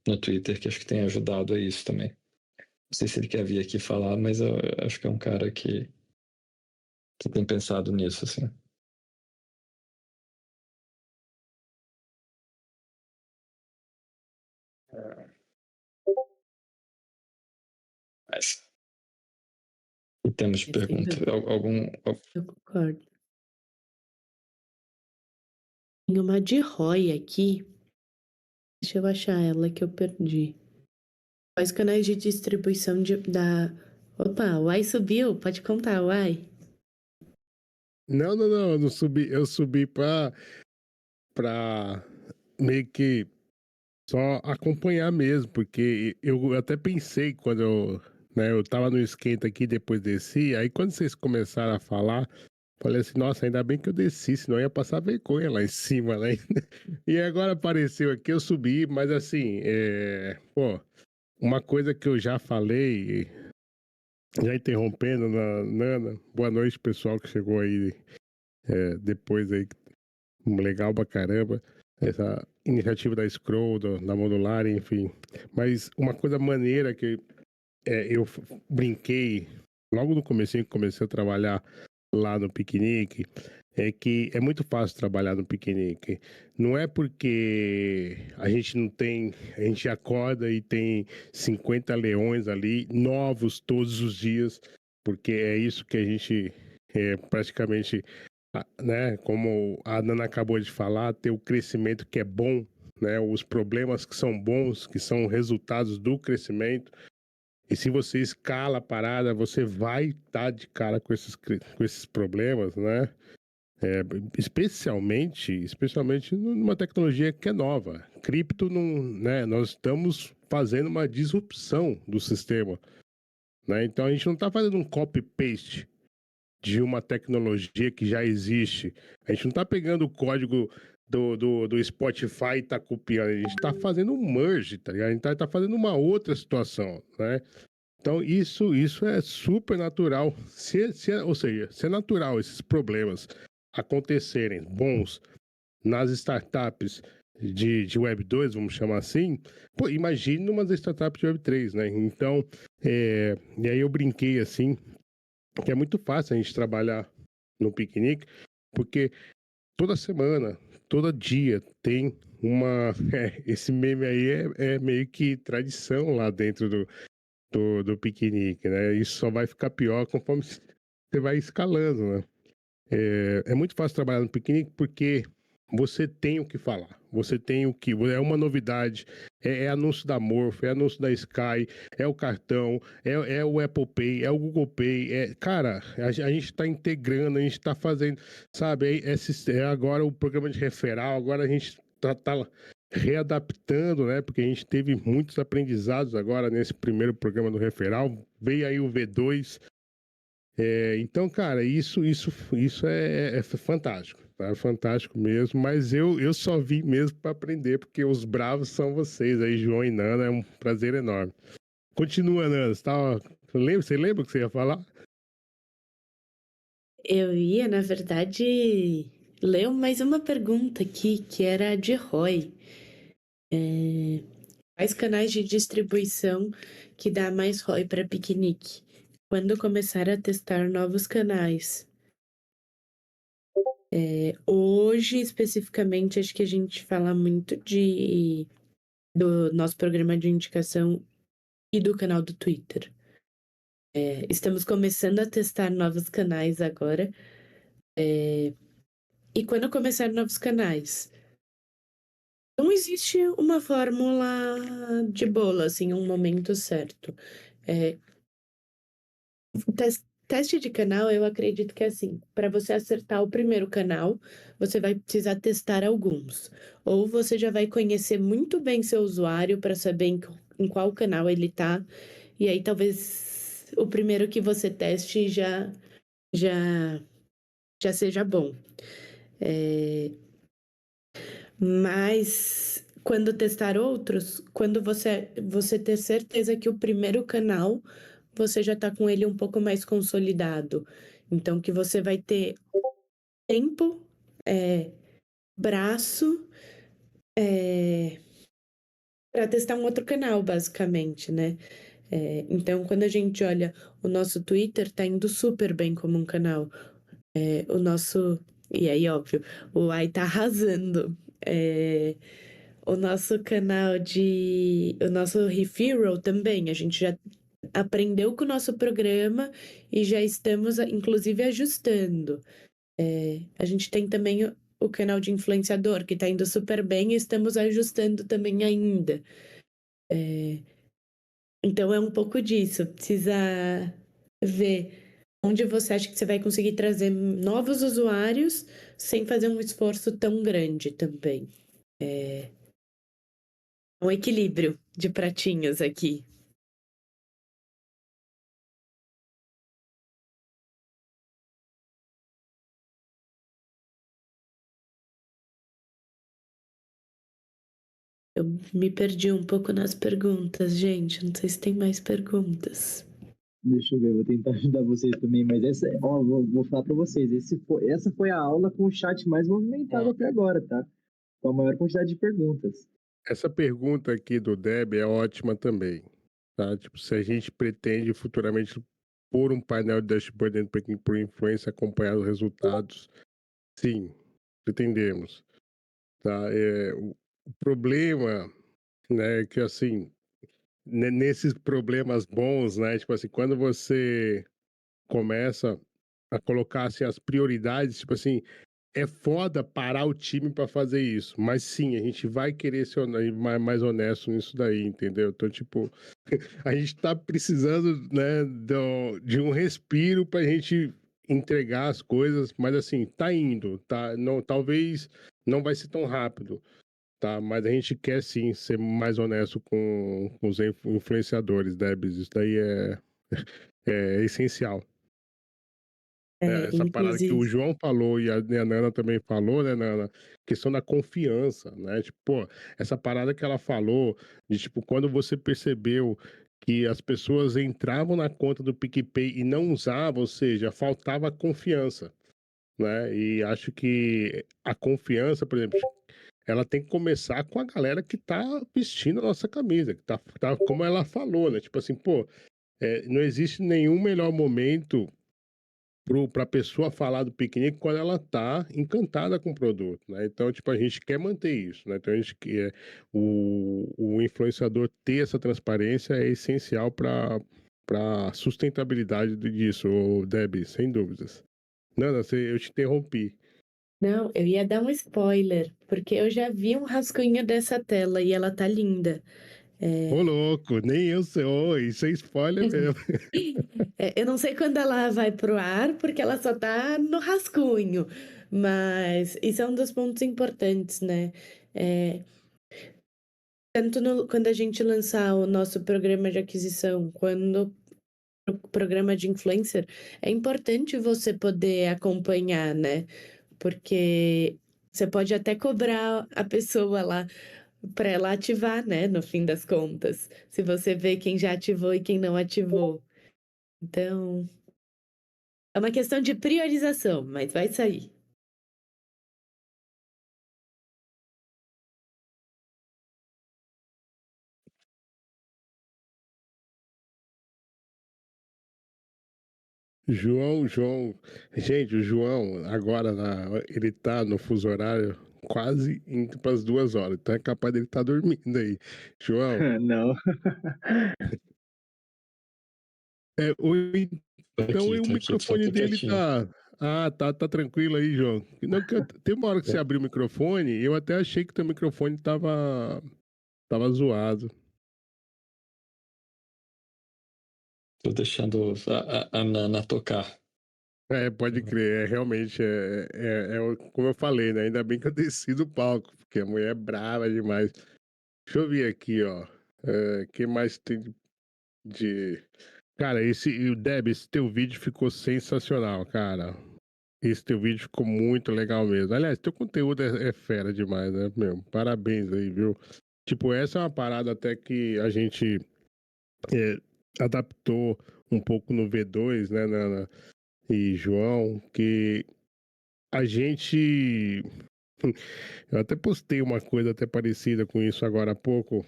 no Twitter, que acho que tem ajudado a isso também. Não sei se ele quer vir aqui falar, mas eu acho que é um cara que tem pensado nisso, assim. Mas, e temos de pergunta. Eu concordo. Tem uma de Roy aqui. Deixa eu achar ela que eu perdi. Quais canais de distribuição da... Opa, o Uai subiu. Pode contar, Uai. Não, eu não subi. Eu subi pra meio que só acompanhar mesmo, porque eu até pensei quando eu tava no esquenta aqui, depois desci, aí quando vocês começaram a falar, falei assim, nossa, ainda bem que eu desci, senão eu ia passar vergonha lá em cima, né? E agora apareceu aqui, eu subi, mas assim, pô, uma coisa que eu já falei, já interrompendo na Nana, boa noite pessoal que chegou aí depois aí, legal pra caramba, essa iniciativa da Scroll, da Modular, enfim. Mas uma coisa maneira que eu brinquei logo no comecinho que comecei a trabalhar lá no Piquenique, é que é muito fácil trabalhar no Piquenique. Não é porque a gente não tem, a gente acorda e tem 50 leões ali, novos todos os dias, porque é isso que a gente praticamente, né, como a Nana acabou de falar, ter o crescimento que é bom, né, os problemas que são bons, que são resultados do crescimento. E se você escala a parada, você vai estar de cara com esses problemas, né? Especialmente numa tecnologia que é nova. Cripto, não, né? Nós estamos fazendo uma disrupção do sistema, né? Então a gente não está fazendo um copy-paste de uma tecnologia que já existe. A gente não está pegando o código do Spotify e está copiando. A gente está fazendo um merge, tá ligado? A gente tá fazendo uma outra situação, né? Então, isso é super natural. Ou seja, se é natural esses problemas acontecerem bons nas startups de Web 2, vamos chamar assim, pô, imagine umas startups de Web 3, né? Então, e aí eu brinquei assim, que é muito fácil a gente trabalhar no piquenique, porque toda semana, todo dia tem uma. Esse meme aí é meio que tradição lá dentro do piquenique, né? Isso só vai ficar pior conforme você vai escalando, né? É muito fácil trabalhar no piquenique porque você tem o que falar, você tem o que. É uma novidade, é anúncio da Morph, é anúncio da Sky, é o cartão, é o Apple Pay, é o Google Pay. Cara, a gente está integrando, a gente está fazendo, sabe? É agora o programa de referral, agora a gente tá readaptando, né? Porque a gente teve muitos aprendizados agora nesse primeiro programa do referral, veio aí o V2. Então, cara, isso é fantástico, tá? Fantástico mesmo, mas eu só vim mesmo para aprender, porque os bravos são vocês aí, João e Nana, é um prazer enorme. Continua, Nana, você lembra o que você ia falar? Eu ia, na verdade, ler mais uma pergunta aqui, que era de Roy. Quais canais de distribuição que dá mais ROI para piquenique? Quando começar a testar novos canais? Hoje, especificamente, acho que a gente fala muito do nosso programa de indicação e do canal do Twitter. Estamos começando a testar novos canais agora. E quando começar novos canais? Não existe uma fórmula de bolo, assim, um momento certo. Teste de canal, eu acredito que é assim, para você acertar o primeiro canal, você vai precisar testar alguns. Ou você já vai conhecer muito bem seu usuário para saber em qual canal ele tá, e aí talvez o primeiro que você teste já, já seja bom. Mas quando testar outros, quando você ter certeza que o primeiro canal você já está com ele um pouco mais consolidado. Então, que você vai ter tempo, braço, para testar um outro canal, basicamente, né? Então, quando a gente olha, o nosso Twitter tá indo super bem como um canal. O nosso. E aí, óbvio, o AI tá arrasando. O nosso canal de. O nosso Referral também, a gente já aprendeu com o nosso programa e já estamos, inclusive, ajustando. A gente tem também o canal de influenciador, que está indo super bem e estamos ajustando também ainda. Então é um pouco disso. Precisa ver onde você acha que você vai conseguir trazer novos usuários sem fazer um esforço tão grande também. Um equilíbrio de pratinhos aqui. Eu me perdi um pouco nas perguntas, gente. Não sei se tem mais perguntas. Deixa eu ver, vou tentar ajudar vocês também, mas vou falar para vocês, essa foi a aula com o chat mais movimentado até agora, tá? Com a maior quantidade de perguntas. Essa pergunta aqui do Deb é ótima também, tá? Tipo, se a gente pretende futuramente pôr um painel de dashboard dentro do Pequim por influência, acompanhar os resultados, sim, pretendemos, tá? O problema, né, é que assim, nesses problemas bons, né, tipo assim, quando você começa a colocar assim, as prioridades, tipo assim, é foda parar o time para fazer isso. Mas sim, a gente vai querer ser mais honesto nisso daí, entendeu? Então, tipo, a gente tá precisando, né, de um respiro pra gente entregar as coisas, mas assim, tá indo, tá? Não, talvez não vai ser tão rápido, tá? Mas a gente quer sim ser mais honesto com os influenciadores, Debs. Isso daí é essencial. Essa parada que o Inclusive. João falou e a Nana também falou, né, Nana? Questão da confiança, né? Tipo, pô, essa parada que ela falou, de tipo, quando você percebeu que as pessoas entravam na conta do PicPay e não usavam, ou seja, faltava confiança, né? E acho que a confiança, por exemplo, ela tem que começar com a galera que tá vestindo a nossa camisa, que tá como ela falou, né? Tipo assim, pô, não existe nenhum melhor momento para a pessoa falar do piquenique quando ela está encantada com o produto, né? Então, tipo, a gente quer manter isso, né? Então, a gente quer o influenciador ter essa transparência é essencial para a sustentabilidade disso, Debbie, sem dúvidas. Nana, eu te interrompi. Não, eu ia dar um spoiler, porque eu já vi um rascunho dessa tela e ela tá linda. Ô, louco, nem eu sei. Ô, isso é spoiler mesmo. Eu não sei quando ela vai pro ar, porque ela só tá no rascunho, mas isso é um dos pontos importantes, né? É, tanto quando a gente lançar o nosso programa de aquisição, quando o programa de influencer, é importante você poder acompanhar, né? Porque você pode até cobrar a pessoa lá para ela ativar, né? No fim das contas, se você vê quem já ativou e quem não ativou. Então, é uma questão de priorização, mas vai sair. João. Gente, o João, agora, ele tá no fuso horário quase indo para as 2 horas. Então é capaz dele estar dormindo aí. João, Não. então o Tá aqui, só microfone tô dele quietinho. tá. Ah, tá tranquilo aí, João. Não, tem uma hora que você É, abriu o microfone, eu até achei que teu microfone tava zoado. tô deixando a Nana tocar. Pode crer, realmente, como eu falei, né? Ainda bem que eu desci do palco, porque a mulher é brava demais. Deixa eu ver aqui, ó. Que mais tem de. Cara, esse teu vídeo ficou sensacional, cara. Esse teu vídeo ficou muito legal mesmo. Aliás, teu conteúdo é fera demais, né, meu? Parabéns aí, viu? Tipo, essa é uma parada até que a gente é, adaptou um pouco no V2, né, Nana e João, que a gente. Eu até postei uma coisa até parecida com isso agora há pouco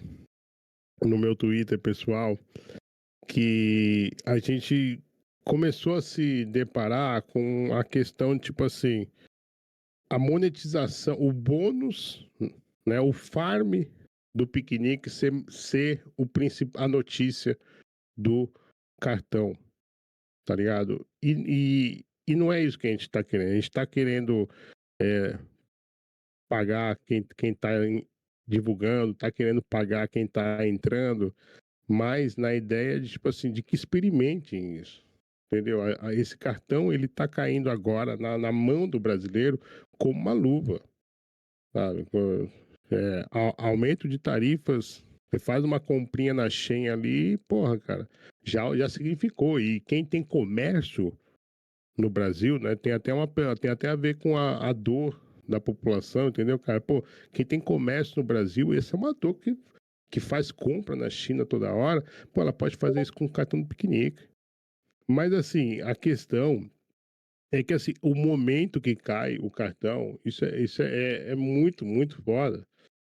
no meu Twitter pessoal, que a gente começou a se deparar com a questão, tipo assim, a monetização, o bônus, né, o farm do piquenique ser a notícia do cartão, tá ligado? E não é isso que a gente tá querendo. A gente tá querendo pagar quem tá divulgando, tá querendo pagar quem tá entrando, mas na ideia de, tipo assim, de que experimentem isso. Entendeu? Esse cartão, ele tá caindo agora na mão do brasileiro como uma luva, sabe? Aumento de tarifas, você faz uma comprinha na Shein ali, porra, cara, já significou. E quem tem comércio no Brasil, né, tem até a ver com a dor da população, entendeu, cara? Pô, quem tem comércio no Brasil, essa é uma dor que faz compra na China toda hora, pô, ela pode fazer isso com o cartão do piquenique. Mas assim, a questão é que assim, o momento que cai o cartão, isso é muito, muito foda.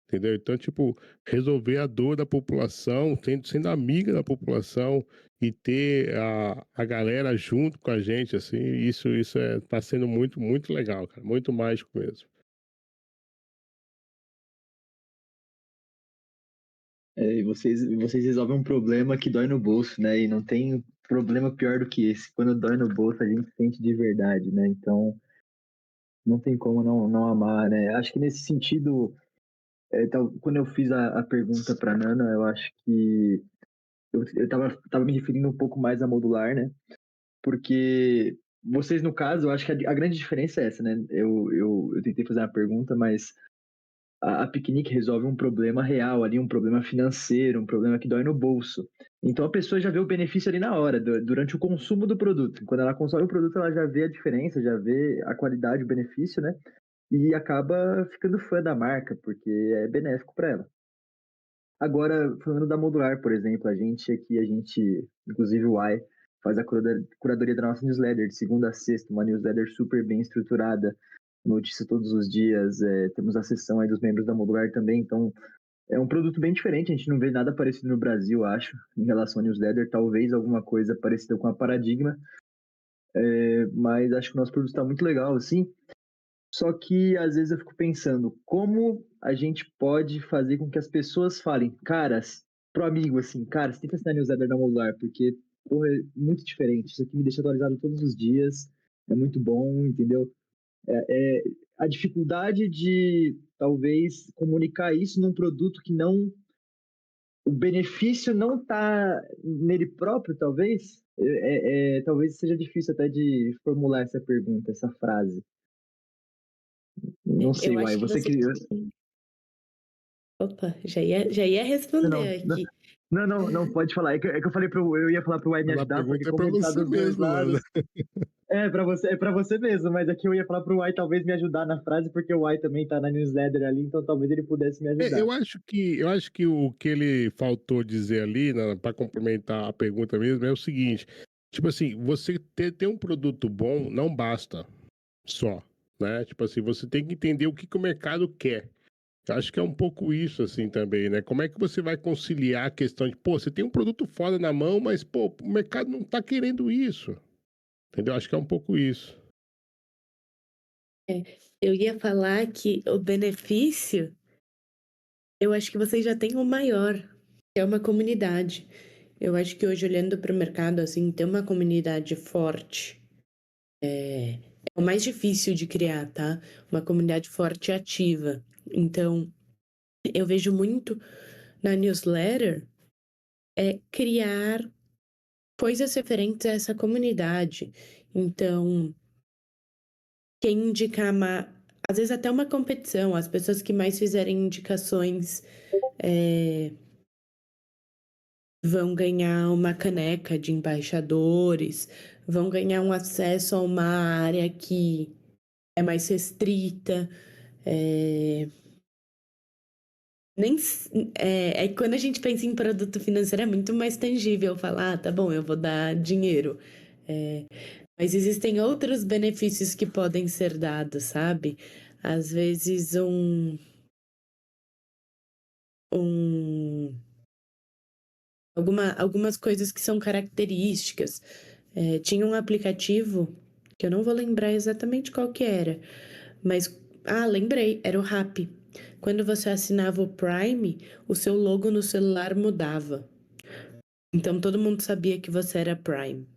Entendeu? Então, tipo, resolver a dor da população, sendo amiga da população e ter a galera junto com a gente, assim, isso tá sendo muito, muito legal, cara. Muito mágico mesmo. E vocês resolvem um problema que dói no bolso, né? E não tem problema pior do que esse. Quando dói no bolso, a gente sente de verdade, né? Então, não tem como não amar, né? Acho que nesse sentido, quando eu fiz a pergunta para Nana, eu acho que eu tava me referindo um pouco mais a modular, né? Porque vocês, no caso, eu acho que a grande diferença é essa, né? Eu tentei fazer uma pergunta, mas a Piquenique resolve um problema real ali, um problema financeiro, um problema que dói no bolso. Então a pessoa já vê o benefício ali na hora, durante o consumo do produto. Quando ela consome o produto, ela já vê a diferença, já vê a qualidade, o benefício, né? E acaba ficando fã da marca, porque é benéfico para ela. Agora, falando da Modular, por exemplo, inclusive o Y, faz a curadoria da nossa newsletter, de segunda a sexta, uma newsletter super bem estruturada, notícia todos os dias, temos a seção aí dos membros da Modular também, então é um produto bem diferente, a gente não vê nada parecido no Brasil, acho, em relação à newsletter, talvez alguma coisa parecida com a Paradigma, mas acho que o nosso produto está muito legal, assim, só que às vezes eu fico pensando, como a gente pode fazer com que as pessoas falem, cara, pro amigo assim, cara, você tem que assinar a newsletter da Modular, porque, porra, é muito diferente. Isso aqui me deixa atualizado todos os dias, é muito bom, entendeu? É a dificuldade de talvez comunicar isso num produto que não. O benefício não tá nele próprio, talvez. Talvez seja difícil até de formular essa pergunta, essa frase. Não sei, Eu Uai, acho que você você. que. Opa, já ia Não, responder aqui. não, pode falar. É que eu falei eu ia falar pro Uai me Mas a ajudar, porque pergunta é como pra ele tá você dos dois mesmo, Nana. lados. É pra você mesmo, mas aqui eu ia falar pro Uai talvez me ajudar na frase, porque o Uai também tá na newsletter ali, então talvez ele pudesse me ajudar. Eu acho que o que ele faltou dizer ali, para complementar a pergunta mesmo, é o seguinte: tipo assim, você ter um produto bom não basta só, né? Tipo assim, você tem que entender o que o mercado quer. Eu acho que é um pouco isso, assim, também, né? Como é que você vai conciliar a questão de, pô, você tem um produto foda na mão, mas, pô, o mercado não tá querendo isso. Entendeu? Acho que é um pouco isso. Eu ia falar que o benefício, eu acho que vocês já têm o maior, que é uma comunidade. Eu acho que hoje, olhando para o mercado, assim, ter uma comunidade forte é o mais difícil de criar, tá? Uma comunidade forte e ativa. Então, eu vejo muito na newsletter criar coisas referentes a essa comunidade. Então, quem indicar às vezes até uma competição, as pessoas que mais fizerem indicações vão ganhar uma caneca de embaixadores, vão ganhar um acesso a uma área que é mais restrita. Nem, quando a gente pensa em produto financeiro é muito mais tangível falar, tá bom, eu vou dar dinheiro. Mas existem outros benefícios que podem ser dados, sabe? Às vezes algumas coisas que são características. Tinha um aplicativo que eu não vou lembrar exatamente qual que era, mas lembrei, era o Rappi. Quando você assinava o Prime, o seu logo no celular mudava. Então todo mundo sabia que você era Prime.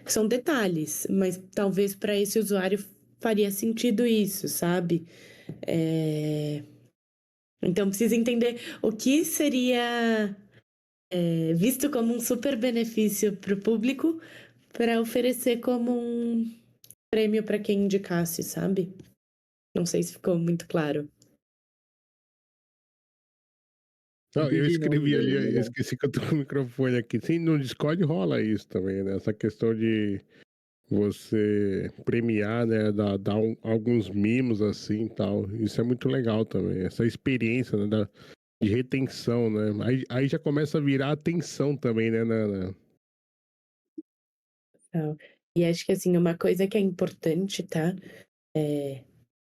São detalhes, mas talvez para esse usuário faria sentido isso, sabe? Então precisa entender o que seria visto como um super benefício para o público para oferecer como um prêmio para quem indicasse, sabe? Não sei se ficou muito claro. Não, eu Entendi, não. escrevi ali, eu Legal. esqueci que eu tô com o microfone aqui. Sim, no Discord rola isso também, né? Essa questão de você premiar, né? Dar alguns mimos assim e tal. Isso é muito legal também. Essa experiência, né, de retenção, né? Aí já começa a virar atenção também, né, Nana? E acho que assim, uma coisa que é importante, tá?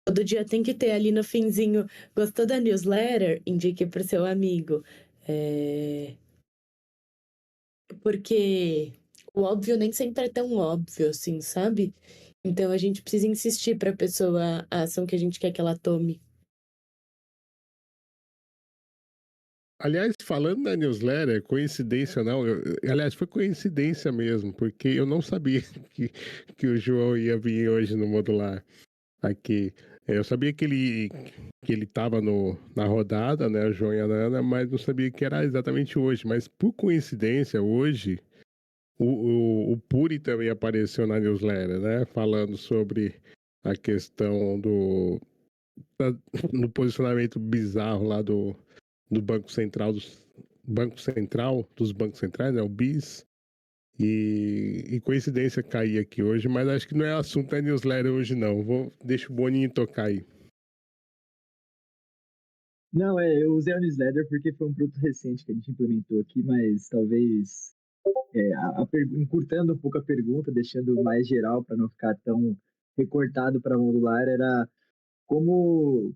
Todo dia tem que ter ali no finzinho, gostou da newsletter? Indique para o seu amigo. Porque o óbvio nem sempre é tão óbvio assim, sabe? Então a gente precisa insistir para a pessoa a ação que a gente quer que ela tome. Aliás, falando da newsletter, coincidência ou não, aliás, foi coincidência mesmo, porque eu não sabia que o João ia vir hoje no Modular. aqui. Eu sabia que ele estava na rodada, né, o João e a Nana, mas não sabia que era exatamente hoje. Mas por coincidência, hoje, o Puri também apareceu na newsletter, né, falando sobre a questão no posicionamento bizarro lá do Banco Central, dos bancos centrais, né, o BIS. E coincidência cair aqui hoje, mas acho que não é assunto da newsletter hoje, não. Deixa o Boninho tocar aí. Não, eu usei a newsletter porque foi um produto recente que a gente implementou aqui, mas talvez encurtando um pouco a pergunta, deixando mais geral para não ficar tão recortado para modular, era como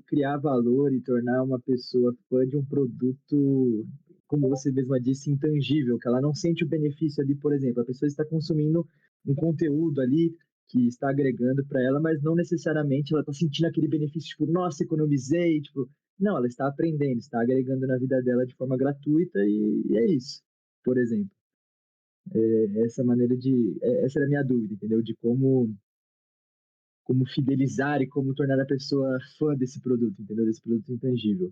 criar valor e tornar uma pessoa fã de um produto, como você mesma disse, intangível, que ela não sente o benefício ali, por exemplo, a pessoa está consumindo um conteúdo ali que está agregando para ela, mas não necessariamente ela está sentindo aquele benefício, tipo, nossa, economizei, tipo, não, ela está aprendendo, está agregando na vida dela de forma gratuita e é isso, por exemplo. Essa era a minha dúvida, entendeu? De como fidelizar e como tornar a pessoa fã desse produto, entendeu? Desse produto intangível.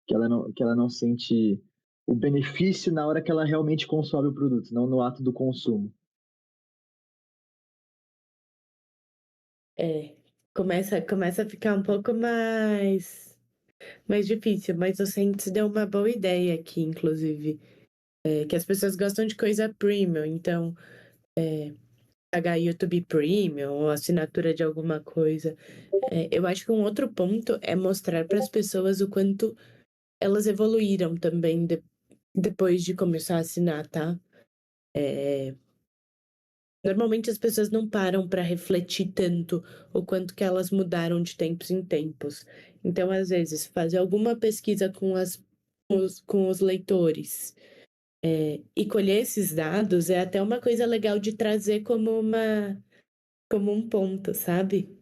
Que ela não sente o benefício na hora que ela realmente consome o produto, não no ato do consumo. Começa a ficar um pouco mais difícil, mas o Saints deu uma boa ideia aqui, inclusive. Que as pessoas gostam de coisa premium, então pagar YouTube Premium ou assinatura de alguma coisa. Eu acho que um outro ponto é mostrar para as pessoas o quanto elas evoluíram também depois de começar a assinar, tá? Normalmente as pessoas não param para refletir tanto o quanto que elas mudaram de tempos em tempos. Então, às vezes, fazer alguma pesquisa com os leitores e colher esses dados é até uma coisa legal de trazer como um ponto, sabe?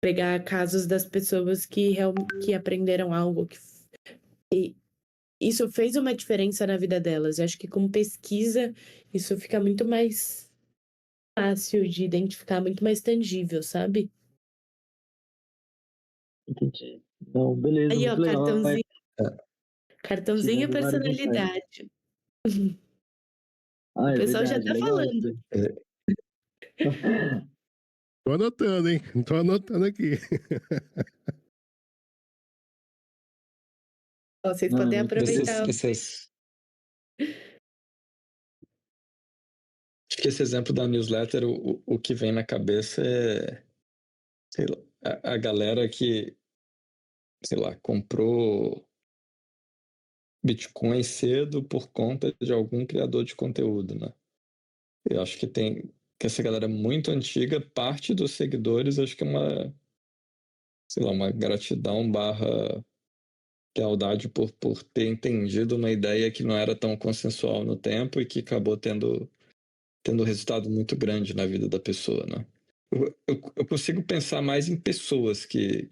Pegar casos das pessoas que aprenderam algo, e isso fez uma diferença na vida delas. Eu acho que com pesquisa isso fica muito mais fácil de identificar, muito mais tangível, sabe? Entendi. Então, beleza, Aí, ó, muito legal. cartãozinho Tivemos vários insights. personalidade. O Ah, é pessoal já verdade, tá legal isso falando. daí. Tô anotando, hein? Tô anotando aqui. Ó, vocês Não, é podem muito aproveitar. Acho que esse exemplo da newsletter, o que vem na cabeça é, sei lá, a galera que, sei lá, comprou Bitcoin cedo por conta de algum criador de conteúdo, né? Eu acho que essa galera muito antiga, parte dos seguidores, acho que é sei lá, uma gratidão barra lealdade por ter entendido uma ideia que não era tão consensual no tempo e que acabou tendo um resultado muito grande na vida da pessoa, né? Eu consigo pensar mais em pessoas que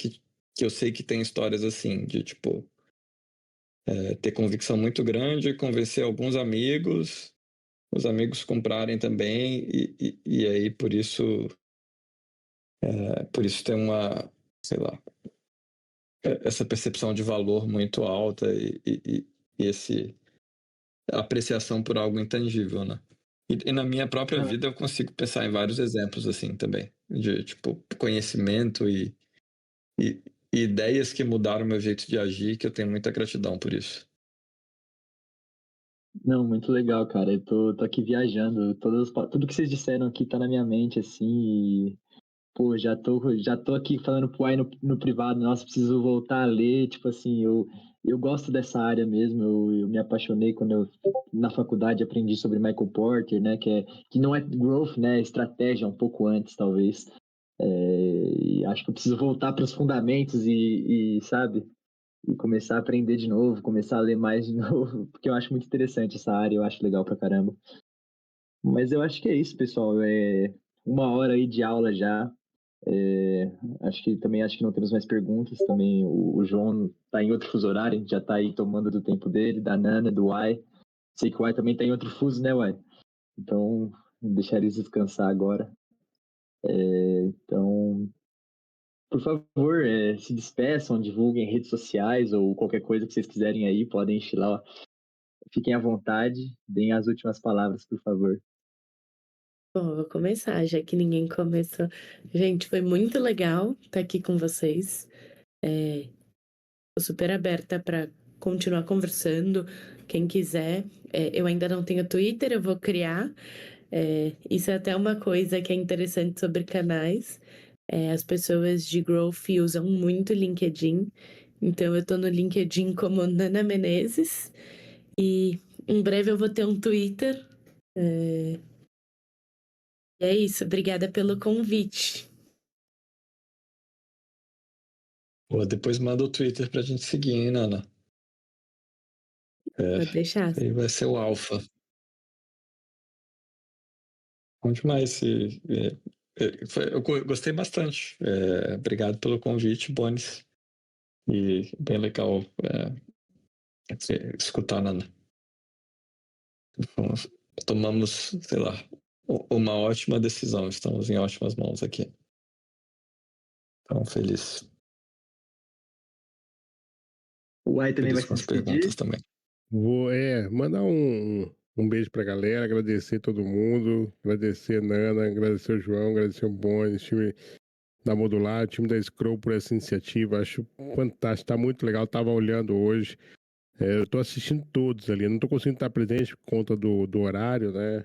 eu sei que tem histórias assim, de tipo, ter convicção muito grande, convencer alguns amigos, os amigos comprarem também, e aí por isso tem uma, sei lá, essa percepção de valor muito alta e esse apreciação por algo intangível, né? E na minha própria vida eu consigo pensar em vários exemplos assim também, de tipo conhecimento e ideias que mudaram meu jeito de agir, que eu tenho muita gratidão por isso. Não, muito legal, cara. Eu tô aqui viajando. Tudo que vocês disseram aqui tá na minha mente, assim, e, pô, já tô aqui falando pro Ai no privado, nossa, preciso voltar a ler, tipo assim, eu gosto dessa área mesmo, eu me apaixonei quando eu, na faculdade, aprendi sobre Michael Porter, né, que não é growth, né, é estratégia, um pouco antes, talvez. E acho que eu preciso voltar para os fundamentos sabe, e começar a aprender de novo, começar a ler mais de novo, porque eu acho muito interessante essa área, eu acho legal pra caramba. Mas eu acho que é isso, pessoal. 1 hora aí de aula já. Acho que não temos mais perguntas. Também o João está em outro fuso horário, a gente já está aí tomando do tempo dele, da Nana, do Uai. Sei que o Uai também está em outro fuso, né, Uai? então deixar eles descansar agora. Então, por favor, se despeçam, divulguem redes sociais ou qualquer coisa que vocês quiserem aí, podem encher lá. Fiquem à vontade, deem as últimas palavras, por favor. Bom, eu vou começar, já que ninguém começou. Gente, foi muito legal estar aqui com vocês. Tô super aberta para continuar conversando. Quem quiser, eu ainda não tenho Twitter, eu vou criar. Isso é até uma coisa que é interessante sobre canais. As pessoas de growth usam muito LinkedIn. Então, eu tô no LinkedIn como Nana Menezes. E em breve eu vou ter um Twitter. É isso, obrigada pelo convite. Pô, depois manda o Twitter pra gente seguir, hein, Nana? Vou deixar. Aí vai ser o alfa. Bom demais. Eu gostei bastante. Obrigado pelo convite, Bonis. E bem legal escutar a Nana. Tomamos, sei lá, uma ótima decisão. Estamos em ótimas mãos aqui. Então, feliz. O Uai também vai Feliz se com as despedir. perguntas também. Vou mandar um beijo pra galera, agradecer todo mundo, agradecer a Nana, agradecer o João, agradecer o Boni, o time da Modular, o time da Scroll por essa iniciativa. Acho fantástico, tá muito legal. Tava olhando hoje. Eu tô assistindo todos ali. Eu não tô conseguindo estar presente por conta do horário, né?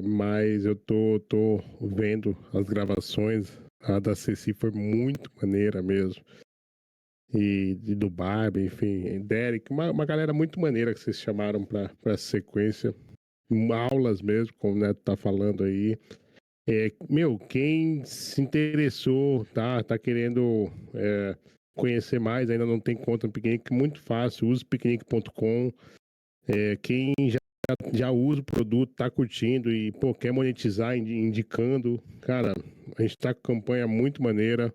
Mas eu tô vendo as gravações. A da Ceci foi muito maneira mesmo. E do Barbie, enfim, Derek, uma galera muito maneira que vocês chamaram para essa sequência. Aulas mesmo, como o Neto tá falando aí. Quem se interessou, tá querendo conhecer mais, ainda não tem conta no Picnic, muito fácil, use picnic.com. Quem já usa o produto, tá curtindo e quer monetizar indicando, cara, a gente tá com campanha muito maneira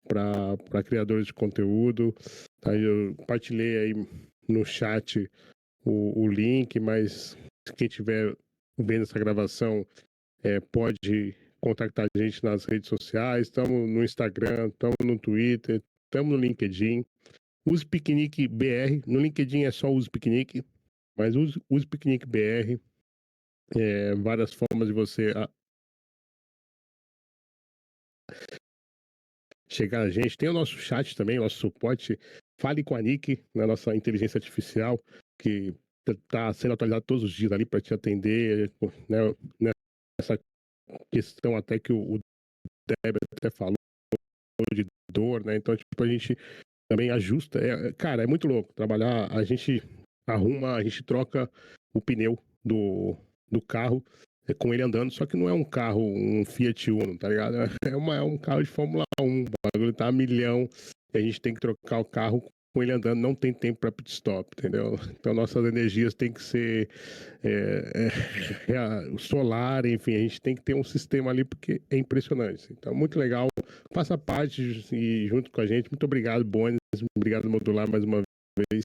para criadores de conteúdo. Tá? Eu compartilhei aí no chat o link, mas quem estiver vendo essa gravação pode contactar a gente nas redes sociais. Estamos no Instagram, estamos no Twitter, estamos no LinkedIn. Use Piquenique BR. No LinkedIn é só Use Piquenique, mas use Piquenique BR. Várias formas de você chegar a gente. Tem o nosso chat também, o nosso suporte. Fale com a Nick, na nossa inteligência artificial, que está sendo atualizado todos os dias ali para te atender, né, nessa questão até que o Deb até falou de dor, né? Então, tipo, a gente também ajusta. Cara, é muito louco trabalhar. A gente arruma, a gente troca o pneu do carro com ele andando, só que não é um carro, um Fiat Uno, tá ligado? É um carro de Fórmula 1, o bagulho tá a milhão, e a gente tem que trocar o carro com ele andando, não tem tempo para pit stop, entendeu? Então nossas energias têm que ser solar, enfim, a gente tem que ter um sistema ali porque é impressionante. Então, muito legal. Faça parte e junto com a gente. Muito obrigado, Bonis. Obrigado, Modular, mais uma vez.